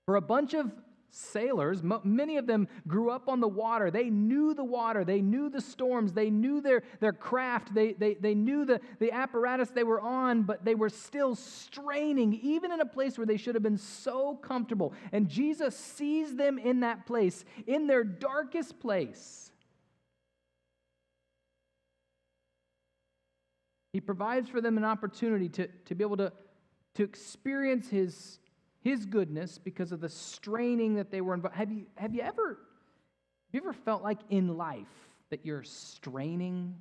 For a bunch of sailors, many of them grew up on the water. They knew the water. They knew the storms. They knew their craft. They knew the apparatus they were on, but they were still straining, even in a place where they should have been so comfortable. And Jesus sees them in that place, in their darkest place. He provides for them an opportunity to be able to experience His goodness because of the straining that they were involved. Have you ever felt like in life that you're straining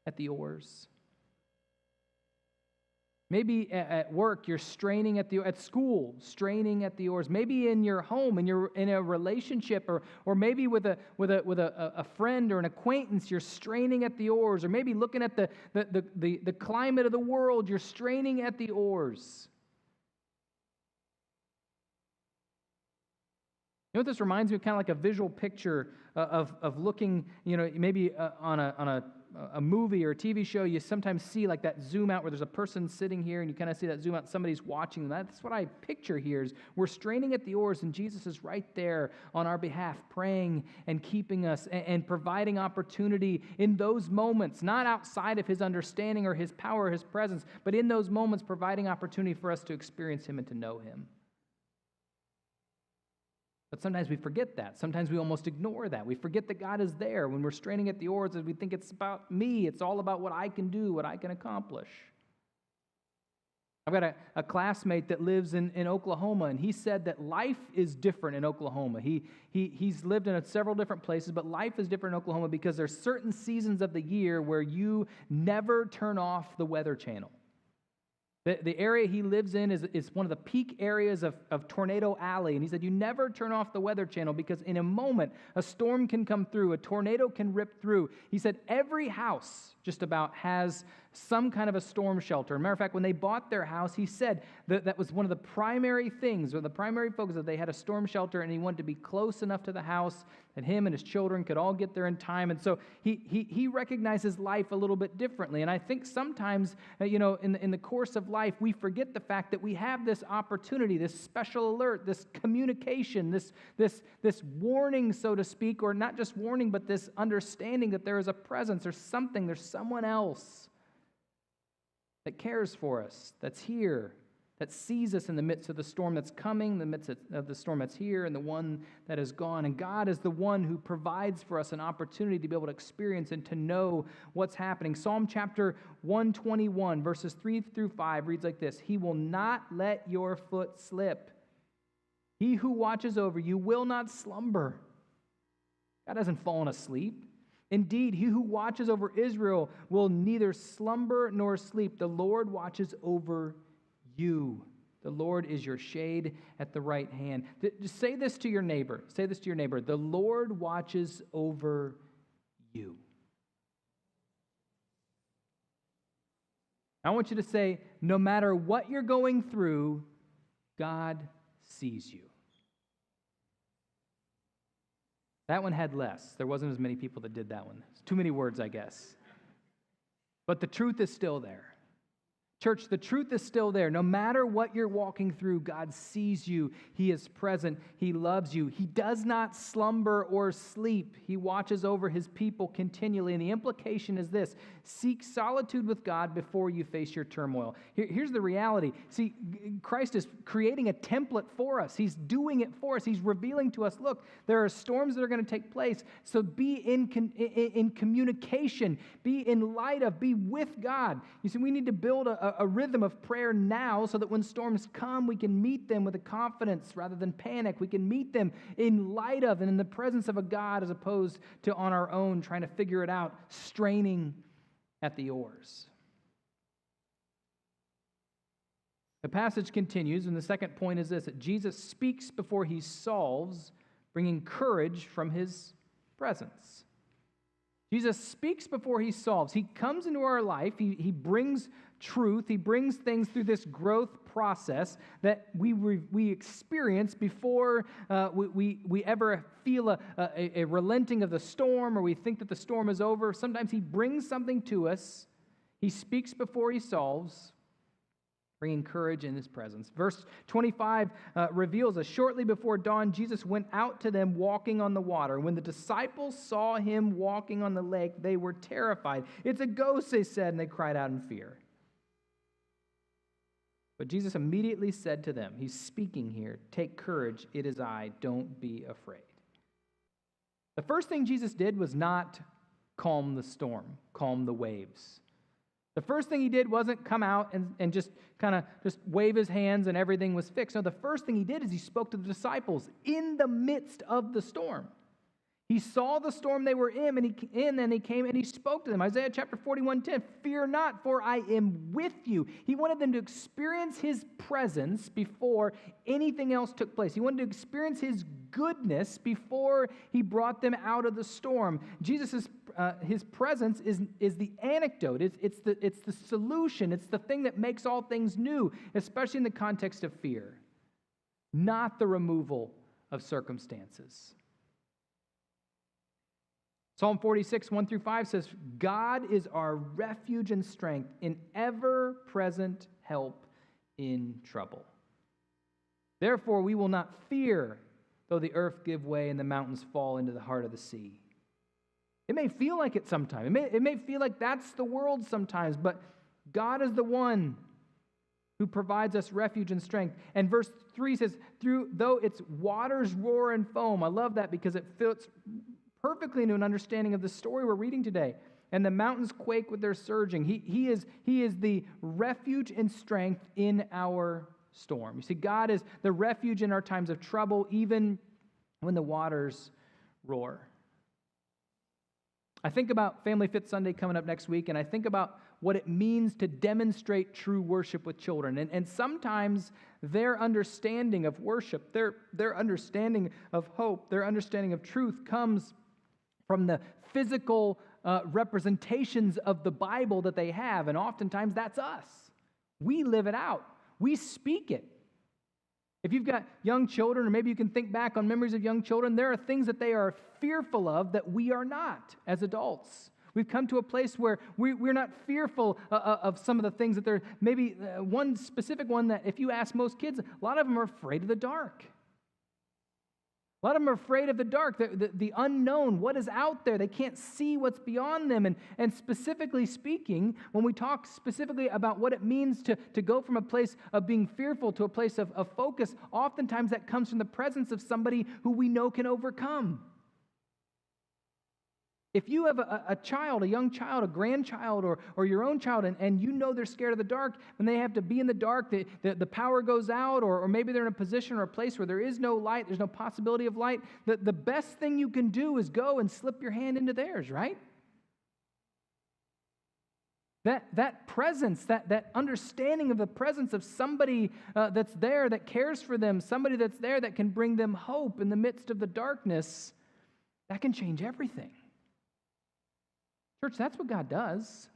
at the oars? Maybe at work you're straining at school, straining at the oars. Maybe in your home, in a relationship, or maybe with a friend or an acquaintance, you're straining at the oars. Or maybe looking at the climate of the world, you're straining at the oars. You know what this reminds me of? Kind of like a visual picture of looking, maybe on a movie or a TV show. You sometimes see like that zoom out where there's a person sitting here and you kind of see that zoom out, somebody's watching them. That's what I picture here is we're straining at the oars and Jesus is right there on our behalf, praying and keeping us and providing opportunity in those moments, not outside of His understanding or His power or His presence, but in those moments providing opportunity for us to experience Him and to know Him. But sometimes we forget that. Sometimes we almost ignore that. We forget that God is there. When we're straining at the oars, we think it's about me. It's all about what I can do, what I can accomplish. I've got a classmate that lives in Oklahoma, and he said that life is different in Oklahoma. He's lived in several different places, but life is different in Oklahoma because there's certain seasons of the year where you never turn off the Weather Channel. The area he lives in is one of the peak areas of Tornado Alley. And he said, you never turn off the Weather Channel because in a moment, a storm can come through, a tornado can rip through. He said, every house just about has some kind of a storm shelter. As a matter of fact, when they bought their house, he said that was one of the primary things, or the primary focus, that they had a storm shelter, and he wanted to be close enough to the house that him and his children could all get there in time. And so he recognizes life a little bit differently. And I think sometimes, in the course of life, we forget the fact that we have this opportunity, this special alert, this communication, this warning, so to speak, or not just warning, but this understanding that there is a presence, there's something, there's someone else that cares for us, that's here, that sees us in the midst of the storm that's coming, the midst of the storm that's here, and the one that is gone. And God is the one who provides for us an opportunity to be able to experience and to know what's happening. Psalm chapter 121, verses 3 through 5 reads like this: He will not let your foot slip. He who watches over you will not slumber. God hasn't fallen asleep. Indeed, he who watches over Israel will neither slumber nor sleep. The Lord watches over you. The Lord is your shade at the right hand. Just say this to your neighbor. Say this to your neighbor. The Lord watches over you. I want you to say, no matter what you're going through, God sees you. That one had less. There wasn't as many people that did that one. It's too many words, I guess. But the truth is still there. Church, the truth is still there. No matter what you're walking through, God sees you. He is present. He loves you. He does not slumber or sleep. He watches over his people continually. And the implication is this: seek solitude with God before you face your turmoil. Here's the reality. See, Christ is creating a template for us. He's doing it for us. He's revealing to us, look, there are storms that are going to take place. So be in communication. Be in light of, be with God. You see, we need to build a rhythm of prayer now so that when storms come, we can meet them with a confidence rather than panic. We can meet them in light of and in the presence of a God as opposed to on our own trying to figure it out, straining at the oars. The passage continues, and the second point is this: that Jesus speaks before he solves, bringing courage from his presence. Jesus speaks before he solves. He comes into our life. He brings truth. He brings things through this growth process that we experience before we ever feel a relenting of the storm, or we think that the storm is over. Sometimes he brings something to us. He speaks before he solves, bringing courage in his presence. Verse 25 reveals us, shortly before dawn, Jesus went out to them walking on the water. When the disciples saw him walking on the lake, they were terrified. "It's a ghost," they said, and they cried out in fear. But Jesus immediately said to them, he's speaking here, "Take courage, it is I, don't be afraid." The first thing Jesus did was not calm the storm, calm the waves. The first thing he did wasn't come out and just kind of just wave his hands and everything was fixed. No, the first thing he did is he spoke to the disciples in the midst of the storm. He saw the storm they were in, and he came and he spoke to them. Isaiah chapter 41:10, "Fear not, for I am with you." He wanted them to experience his presence before anything else took place. He wanted to experience his goodness before he brought them out of the storm. Jesus' his presence is the antidote. It's the solution. It's the thing that makes all things new, especially in the context of fear, not the removal of circumstances. Psalm 46, 1-5 says, "God is our refuge and strength, in ever-present help in trouble. Therefore we will not fear, though the earth give way and the mountains fall into the heart of the sea." It may feel like it sometimes. It may feel like that's the world sometimes, but God is the one who provides us refuge and strength. And verse 3 says, though its waters roar and foam. I love that because it fits perfectly into an understanding of the story we're reading today. And the mountains quake with their surging. He is the refuge and strength in our storm. You see, God is the refuge in our times of trouble, even when the waters roar. I think about Family Fit Sunday coming up next week, and I think about what it means to demonstrate true worship with children. And sometimes their understanding of worship, their understanding of hope, their understanding of truth comes from the physical representations of the Bible that they have, and oftentimes that's us. We live it out. We speak it. If you've got young children, or maybe you can think back on memories of young children, there are things that they are fearful of that we are not as adults. We've come to a place where we're not fearful of some of the things that they're, maybe one specific one that if you ask most kids, a lot of them are afraid of the dark. A lot of them are afraid of the dark, the unknown, what is out there. They can't see what's beyond them. And specifically speaking, when we talk specifically about what it means to go from a place of being fearful to a place of focus, oftentimes that comes from the presence of somebody who we know can overcome. If you have a child, a young child, a grandchild, or your own child, and you know they're scared of the dark, when they have to be in the dark, the power goes out, or maybe they're in a position or a place where there is no light, there's no possibility of light, the best thing you can do is go and slip your hand into theirs, right? That presence, that understanding of the presence of somebody that's there, that cares for them, somebody that's there that can bring them hope in the midst of the darkness, that can change everything. Church, that's what God does.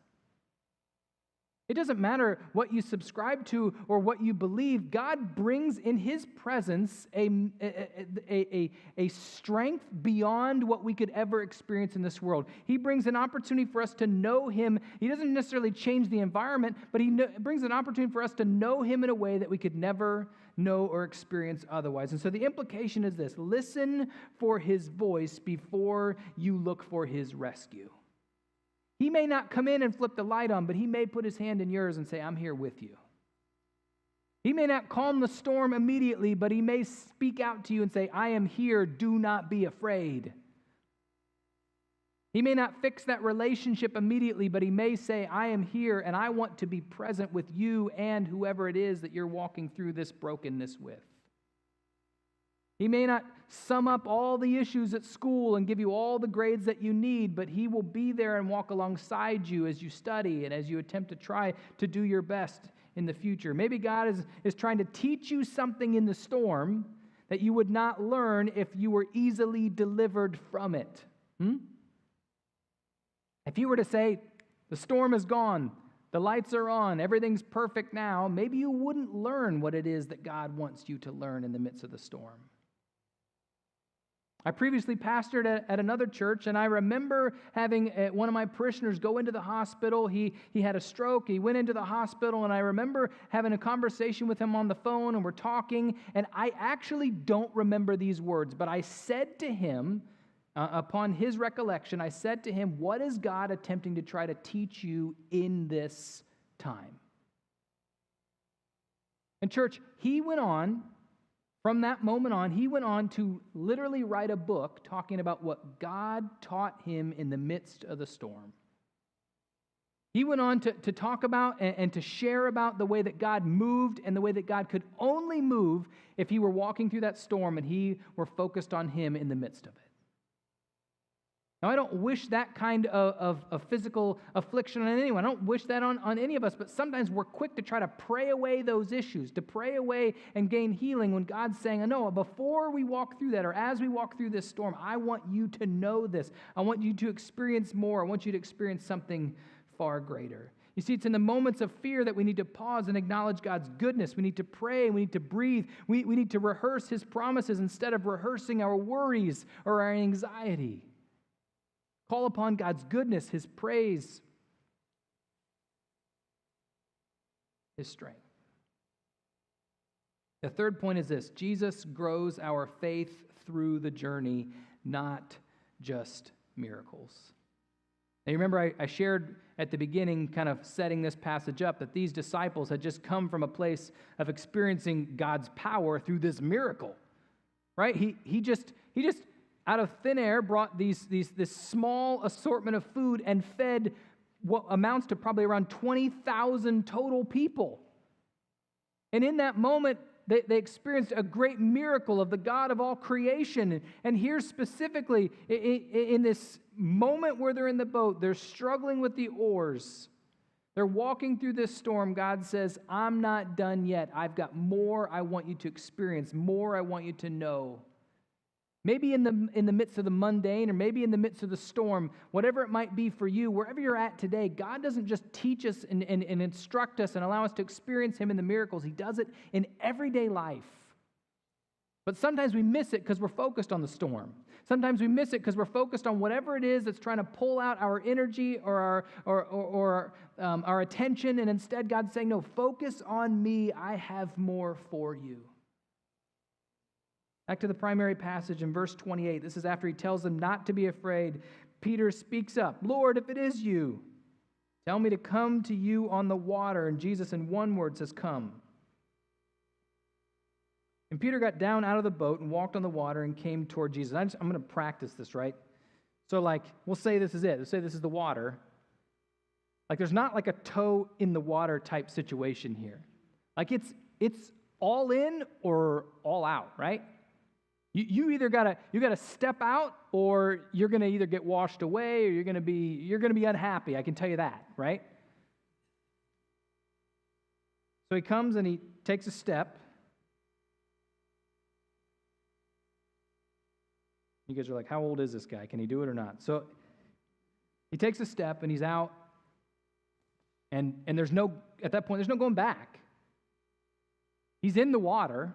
It doesn't matter what you subscribe to or what you believe. God brings in His presence a strength beyond what we could ever experience in this world. He brings an opportunity for us to know Him. He doesn't necessarily change the environment, but He brings an opportunity for us to know Him in a way that we could never know or experience otherwise. And so the implication is this: listen for His voice before you look for His rescue. He may not come in and flip the light on, but He may put His hand in yours and say, I'm here with you. He may not calm the storm immediately, but He may speak out to you and say, I am here, do not be afraid. He may not fix that relationship immediately, but He may say, I am here and I want to be present with you and whoever it is that you're walking through this brokenness with. He may not sum up all the issues at school and give you all the grades that you need, but He will be there and walk alongside you as you study and as you attempt to try to do your best in the future. Maybe God is trying to teach you something in the storm that you would not learn if you were easily delivered from it. If you were to say, the storm is gone, the lights are on, everything's perfect now, maybe you wouldn't learn what it is that God wants you to learn in the midst of the storm. I previously pastored at another church, and I remember having one of my parishioners go into the hospital. He had a stroke. He went into the hospital, and I remember having a conversation with him on the phone, and we're talking, and I actually don't remember these words, but I said to him, upon his recollection, I said to him, what is God attempting to try to teach you in this time? And church, he went on, from that moment on, he went on to literally write a book talking about what God taught him in the midst of the storm. He went on to talk about and to share about the way that God moved and the way that God could only move if he were walking through that storm and he were focused on Him in the midst of it. Now, I don't wish that kind of physical affliction on anyone. I don't wish that on any of us, but sometimes we're quick to try to pray away those issues, to pray away and gain healing when God's saying, no, before we walk through that or as we walk through this storm, I want you to know this. I want you to experience more. I want you to experience something far greater. You see, it's in the moments of fear that we need to pause and acknowledge God's goodness. We need to pray. We need to breathe. We need to rehearse His promises instead of rehearsing our worries or our anxiety. Call upon God's goodness, His praise, His strength. The third point is this: Jesus grows our faith through the journey, not just miracles. Now, you remember I shared at the beginning, kind of setting this passage up, that these disciples had just come from a place of experiencing God's power through this miracle, right? He just out of thin air brought this small assortment of food and fed what amounts to probably around 20,000 total people. And in that moment, they experienced a great miracle of the God of all creation. And here specifically, in this moment where they're in the boat, they're struggling with the oars. They're walking through this storm. God says, I'm not done yet. I've got more I want you to experience, more I want you to know. Maybe in the midst of the mundane, or maybe in the midst of the storm, whatever it might be for you, wherever you're at today, God doesn't just teach us and instruct us and allow us to experience Him in the miracles. He does it in everyday life. But sometimes we miss it because we're focused on the storm. Sometimes we miss it because we're focused on whatever it is that's trying to pull out our energy or our attention, and instead God's saying, no, focus on me. I have more for you. Back to the primary passage in verse 28. This is after He tells them not to be afraid. Peter speaks up, Lord, if it is you, tell me to come to you on the water. And Jesus in one word says, come. And Peter got down out of the boat and walked on the water and came toward Jesus. I'm going to practice this, right? So we'll say this is it. We'll say this is the water. There's not a toe in the water type situation here. It's all in or all out, right? You either gotta step out, or you're gonna either get washed away, or you're gonna be unhappy. I can tell you that, right? So he comes and he takes a step. You guys are like, how old is this guy? Can he do it or not? So he takes a step and he's out, And there's no, at that point, there's no going back. He's in the water,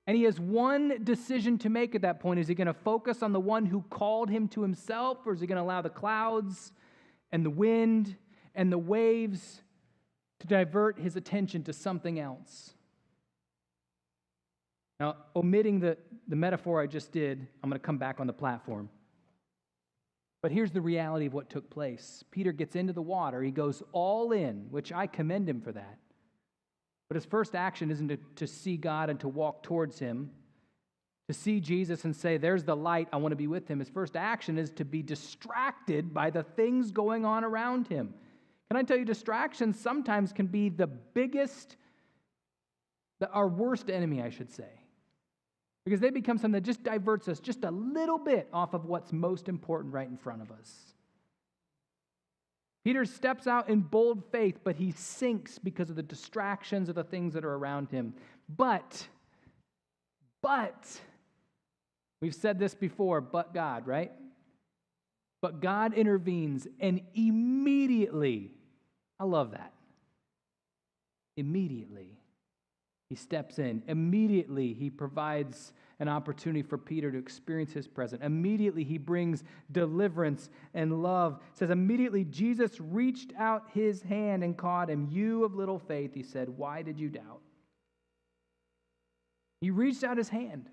and he has one decision to make at that point. Is he going to focus on the one who called him to himself, or is he going to allow the clouds and the wind and the waves to divert his attention to something else? Now, omitting the metaphor I just did, I'm going to come back on the platform. But here's the reality of what took place. Peter gets into the water. He goes all in, which I commend him for that. But his first action isn't to see God and to walk towards him, to see Jesus and say, there's the light, I want to be with him. His first action is to be distracted by the things going on around him. Can I tell you, distractions sometimes can be the biggest, our worst enemy, I should say. Because they become something that just diverts us just a little bit off of what's most important right in front of us. Peter steps out in bold faith, but he sinks because of the distractions of the things that are around him. But, we've said this before, but God, right? But God intervenes, and immediately, I love that. Immediately, he steps in. Immediately, he provides an opportunity for Peter to experience his presence. Immediately, he brings deliverance and love. It says, immediately, Jesus reached out his hand and caught him. You of little faith, he said, why did you doubt? He reached out his hand.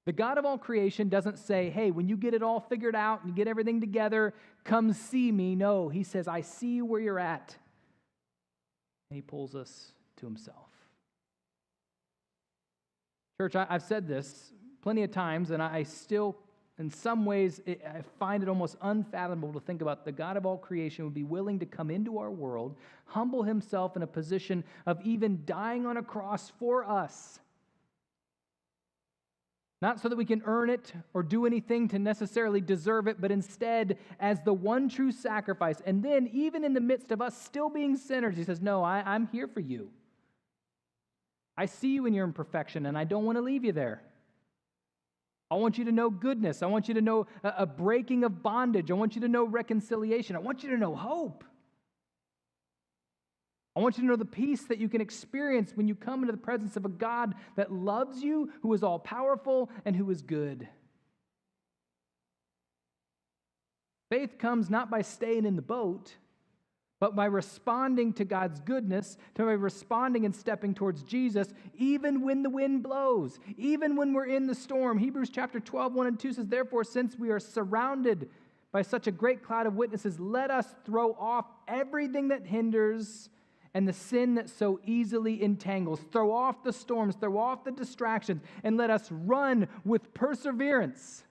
The God of all creation doesn't say, hey, when you get it all figured out and you get everything together, come see me. No, he says, I see you where you're at. And he pulls us to himself. Church, I've said this plenty of times, and I still, in some ways, I find it almost unfathomable to think about the God of all creation would be willing to come into our world, humble himself in a position of even dying on a cross for us. Not so that we can earn it or do anything to necessarily deserve it, but instead as the one true sacrifice. And then, even in the midst of us still being sinners, he says, no, I'm here for you. I see you in your imperfection, and I don't want to leave you there. I want you to know goodness. I want you to know a breaking of bondage. I want you to know reconciliation. I want you to know hope. I want you to know the peace that you can experience when you come into the presence of a God that loves you, who is all-powerful, and who is good. Faith comes not by staying in the boat, but by responding to God's goodness, by responding and stepping towards Jesus, even when the wind blows, even when we're in the storm. Hebrews chapter 12, 1 and 2 says, therefore, since we are surrounded by such a great cloud of witnesses, let us throw off everything that hinders and the sin that so easily entangles. Throw off the storms, throw off the distractions, and let us run with perseverance.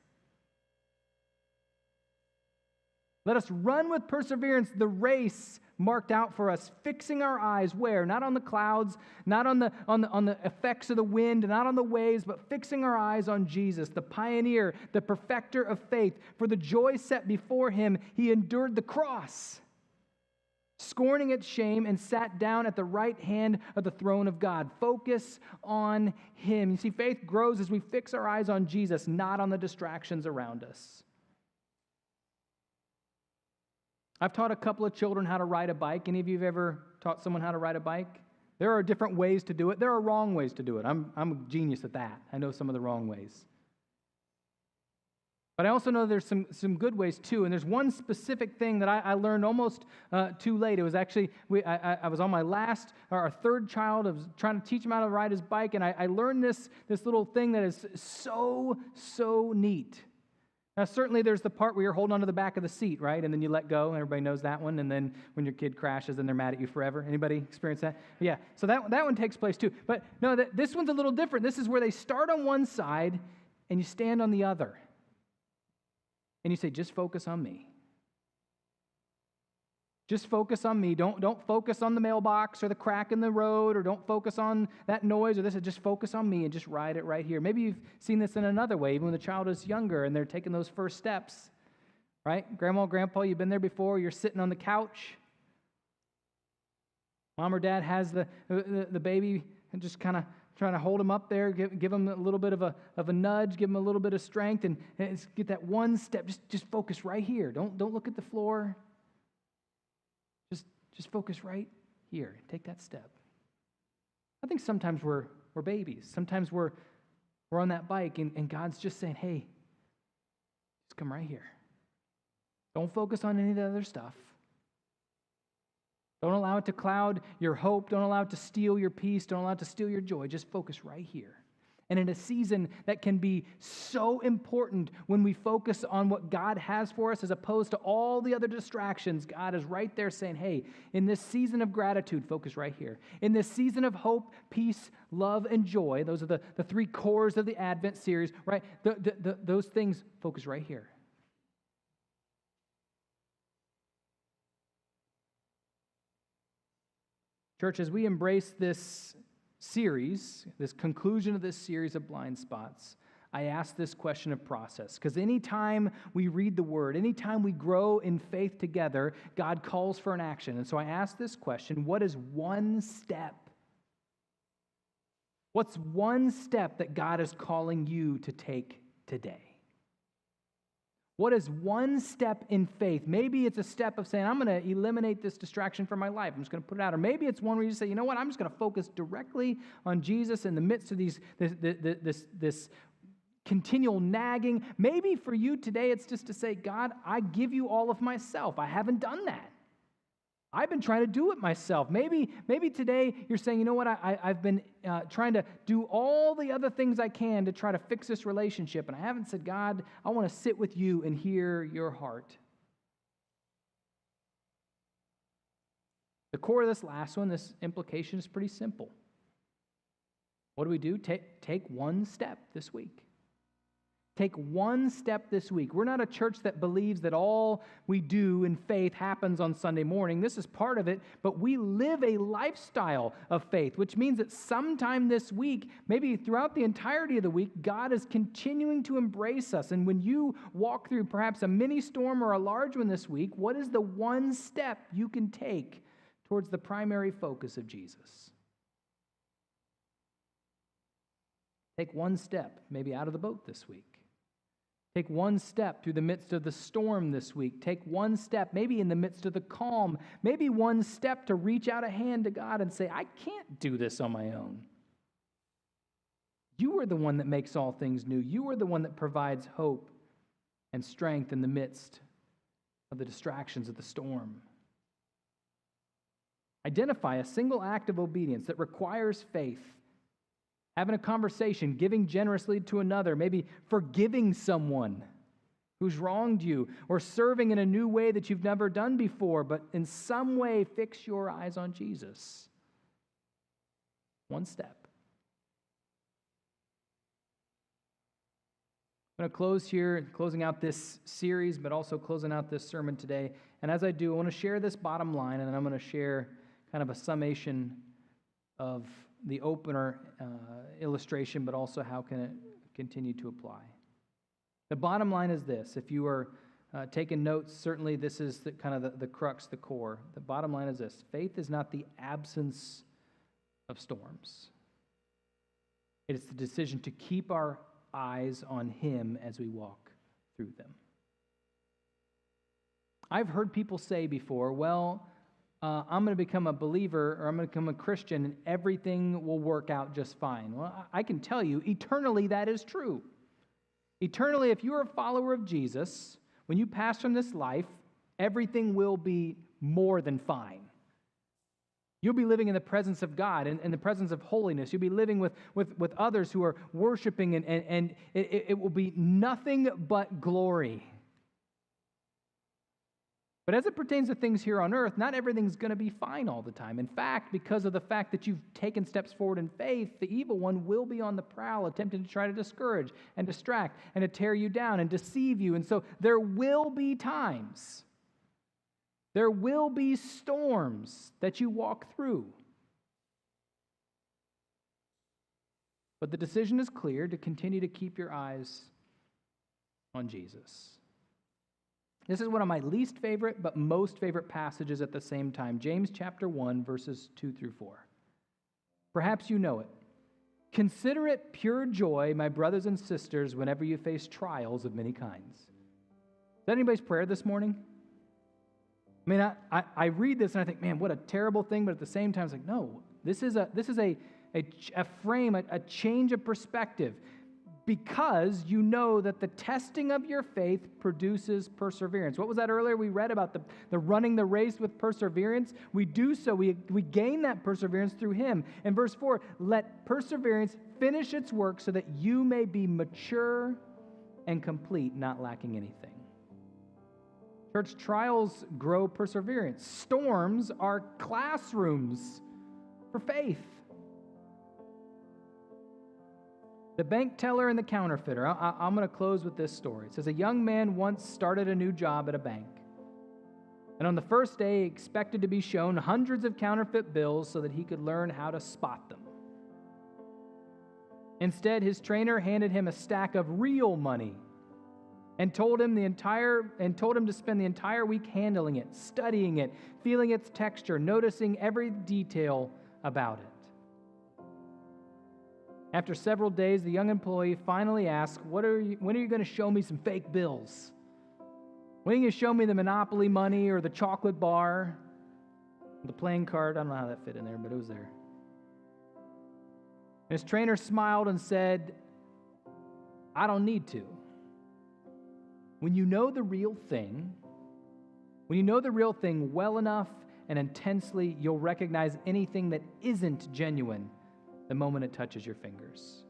Let us run with perseverance the race marked out for us, fixing our eyes where? Not on the clouds, not on the effects of the wind, not on the waves, but fixing our eyes on Jesus, the pioneer, the perfecter of faith. For the joy set before him, he endured the cross, scorning its shame, and sat down at the right hand of the throne of God. Focus on him. You see, faith grows as we fix our eyes on Jesus, not on the distractions around us. I've taught a couple of children how to ride a bike. Any of you have ever taught someone how to ride a bike? There are different ways to do it. There are wrong ways to do it. I'm a genius at that. I know some of the wrong ways. But I also know there's some good ways too. And there's one specific thing that I learned almost too late. It was actually, I was on my our third child. I was trying to teach him how to ride his bike. And I learned this little thing that is so neat. Now, certainly there's the part where you're holding onto the back of the seat, right? And then you let go, and everybody knows that one. And then when your kid crashes, then they're mad at you forever. Anybody experience that? Yeah, so that one takes place too. But no, this one's a little different. This is where they start on one side, and you stand on the other. And you say, just focus on me. Just focus on me. Don't focus on the mailbox or the crack in the road, or don't focus on that noise or this. Just focus on me and just ride it right here. Maybe you've seen this in another way, even when the child is younger and they're taking those first steps, right? Grandma, grandpa, you've been there before. You're sitting on the couch. Mom or dad has the baby and just kind of trying to hold him up there, give him a little bit of a nudge, give him a little bit of strength, and get that one step. Just focus right here. Don't look at the floor. Just focus right here. Take that step. I think sometimes we're babies. Sometimes we're on that bike and God's just saying, hey, just come right here. Don't focus on any of the other stuff. Don't allow it to cloud your hope. Don't allow it to steal your peace. Don't allow it to steal your joy. Just focus right here. And in a season that can be so important when we focus on what God has for us as opposed to all the other distractions, God is right there saying, hey, in this season of gratitude, focus right here. In this season of hope, peace, love, and joy, those are the three cores of the Advent series, right? Those things, focus right here. Church, as we embrace this series, this conclusion of this series of blind spots, I ask this question of process. Because anytime we read the Word, anytime we grow in faith together, God calls for an action. And so I ask this question, what is one step? What's one step that God is calling you to take today? What is one step in faith? Maybe it's a step of saying, I'm going to eliminate this distraction from my life. I'm just going to put it out. Or maybe it's one where you say, you know what? I'm just going to focus directly on Jesus in the midst of this continual nagging. Maybe for you today, it's just to say, God, I give you all of myself. I haven't done that. I've been trying to do it myself. Maybe today you're saying, you know what, I've been trying to do all the other things I can to try to fix this relationship, and I haven't said, God, I want to sit with you and hear your heart. The core of this last one, this implication is pretty simple. What do? Take one step this week. Take one step this week. We're not a church that believes that all we do in faith happens on Sunday morning. This is part of it, but we live a lifestyle of faith, which means that sometime this week, maybe throughout the entirety of the week, God is continuing to embrace us. And when you walk through perhaps a mini storm or a large one this week, what is the one step you can take towards the primary focus of Jesus? Take one step, maybe out of the boat this week. Take one step through the midst of the storm this week. Take one step, maybe in the midst of the calm. Maybe one step to reach out a hand to God and say, I can't do this on my own. You are the one that makes all things new. You are the one that provides hope and strength in the midst of the distractions of the storm. Identify a single act of obedience that requires faith. Having a conversation, giving generously to another, maybe forgiving someone who's wronged you, or serving in a new way that you've never done before, but in some way fix your eyes on Jesus. One step. I'm going to close here, closing out this series, but also closing out this sermon today. And as I do, I want to share this bottom line, and then I'm going to share kind of a summation of the opener illustration, but also how can it continue to apply. The bottom line is this. If you are taking notes, certainly this is the crux, the core. The bottom line is this. Faith is not the absence of storms. It is the decision to keep our eyes on Him as we walk through them. I've heard people say before, well, I'm going to become a believer, or I'm going to become a Christian, and everything will work out just fine. Well, I can tell you, eternally that is true. Eternally, if you are a follower of Jesus, when you pass from this life, everything will be more than fine. You'll be living in the presence of God, and in the presence of holiness. You'll be living with others who are worshiping, and it will be nothing but glory. But as it pertains to things here on earth, not everything's going to be fine all the time. In fact, because of the fact that you've taken steps forward in faith, the evil one will be on the prowl, attempting to try to discourage and distract and to tear you down and deceive you. And so there will be times, there will be storms that you walk through. But the decision is clear to continue to keep your eyes on Jesus. This is one of my least favorite but most favorite passages at the same time. James chapter 1, verses 2 through 4. Perhaps you know it. Consider it pure joy, my brothers and sisters, whenever you face trials of many kinds. Is that anybody's prayer this morning? I mean, I read this and I think, man, what a terrible thing. But at the same time, it's like, no, this is a frame, a change of perspective, because you know that the testing of your faith produces perseverance. What was that earlier? We read about the running the race with perseverance. We do so. We gain that perseverance through Him. In verse 4, let perseverance finish its work so that you may be mature and complete, not lacking anything. Church, trials grow perseverance. Storms are classrooms for faith. The bank teller and the counterfeiter. I'm going to close with this story. It says, a young man once started a new job at a bank. And on the first day, he expected to be shown hundreds of counterfeit bills so that he could learn how to spot them. Instead, his trainer handed him a stack of real money and told him to spend the entire week handling it, studying it, feeling its texture, noticing every detail about it. After several days, the young employee finally asked, when are you going to show me some fake bills? When are you going to show me the Monopoly money or the chocolate bar? The playing card, I don't know how that fit in there, but it was there. And his trainer smiled and said, I don't need to. When you know the real thing well enough and intensely, you'll recognize anything that isn't genuine the moment it touches your fingers.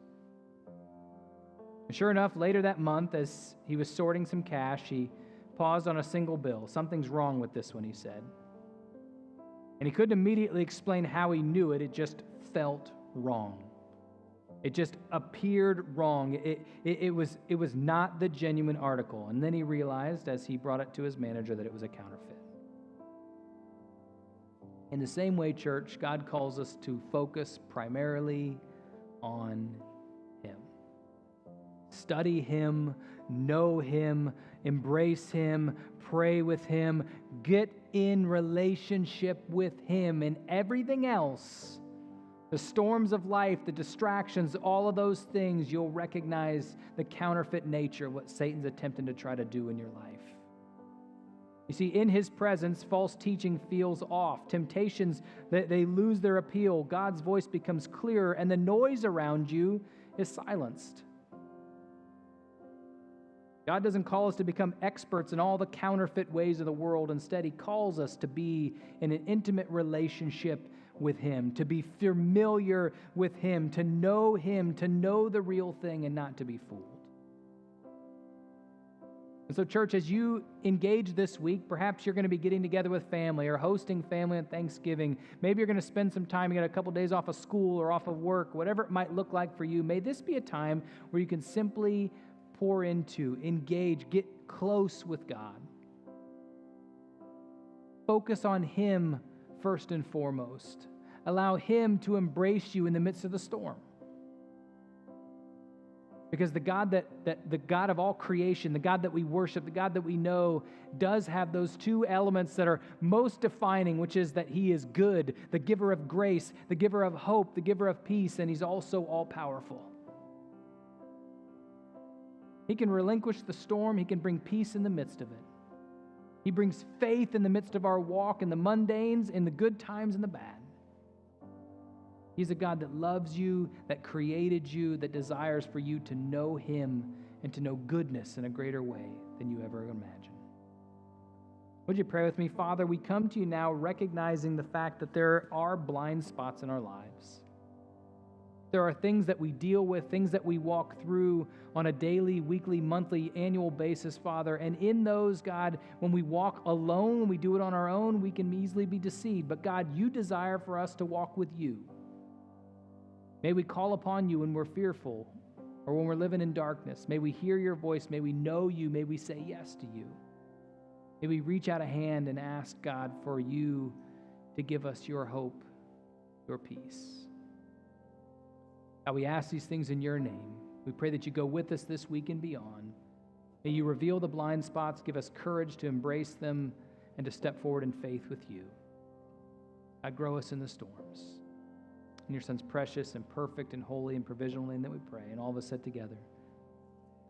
And sure enough, later that month, as he was sorting some cash, he paused on a single bill. Something's wrong with this one, he said. And he couldn't immediately explain how he knew it. It just felt wrong. It just appeared wrong. It was not the genuine article. And then he realized, as he brought it to his manager, that it was a counterfeit. In the same way, church, God calls us to focus primarily on Him. Study Him, know Him, embrace Him, pray with Him, get in relationship with Him, and everything else, the storms of life, the distractions, all of those things, you'll recognize the counterfeit nature of what Satan's attempting to try to do in your life. You see, in His presence, false teaching feels off. Temptations, they lose their appeal. God's voice becomes clearer, and the noise around you is silenced. God doesn't call us to become experts in all the counterfeit ways of the world. Instead, He calls us to be in an intimate relationship with Him, to be familiar with Him, to know the real thing and not to be fooled. And so, church, as you engage this week, perhaps you're going to be getting together with family or hosting family on Thanksgiving. Maybe you're going to spend some time, you get a couple days off of school or off of work, whatever it might look like for you. May this be a time where you can simply pour into, engage, get close with God. Focus on Him first and foremost. Allow Him to embrace you in the midst of the storm. Because the God the God of all creation, the God that we worship, the God that we know, does have those two elements that are most defining, which is that He is good, the giver of grace, the giver of hope, the giver of peace, and He's also all-powerful. He can relinquish the storm. He can bring peace in the midst of it. He brings faith in the midst of our walk, in the mundanes, in the good times and the bad. He's a God that loves you, that created you, that desires for you to know Him and to know goodness in a greater way than you ever imagined. Would you pray with me? Father, we come to you now recognizing the fact that there are blind spots in our lives. There are things that we deal with, things that we walk through on a daily, weekly, monthly, annual basis, Father. And in those, God, when we walk alone, when we do it on our own, we can easily be deceived. But God, you desire for us to walk with you. May we call upon you when we're fearful or when we're living in darkness. May we hear your voice. May we know you. May we say yes to you. May we reach out a hand and ask God for you to give us your hope, your peace. God, we ask these things in your name. We pray that you go with us this week and beyond. May you reveal the blind spots, give us courage to embrace them and to step forward in faith with you. God, grow us in the storms. In your Son's precious and perfect and holy and provisional name that we pray. And all of us said together,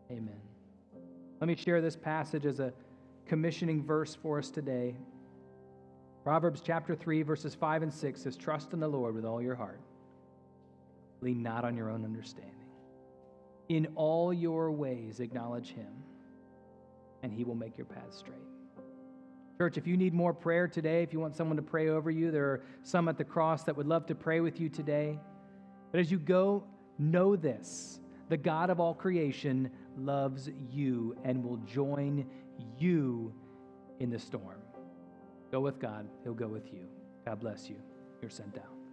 amen. Let me share this passage as a commissioning verse for us today. Proverbs chapter 3, verses 5 and 6 says, trust in the Lord with all your heart. Lean not on your own understanding. In all your ways acknowledge him, and he will make your path straight. Church, if you need more prayer today, if you want someone to pray over you, there are some at the cross that would love to pray with you today. But as you go, know this: the God of all creation loves you and will join you in the storm. Go with God. He'll go with you. God bless you. You're sent out.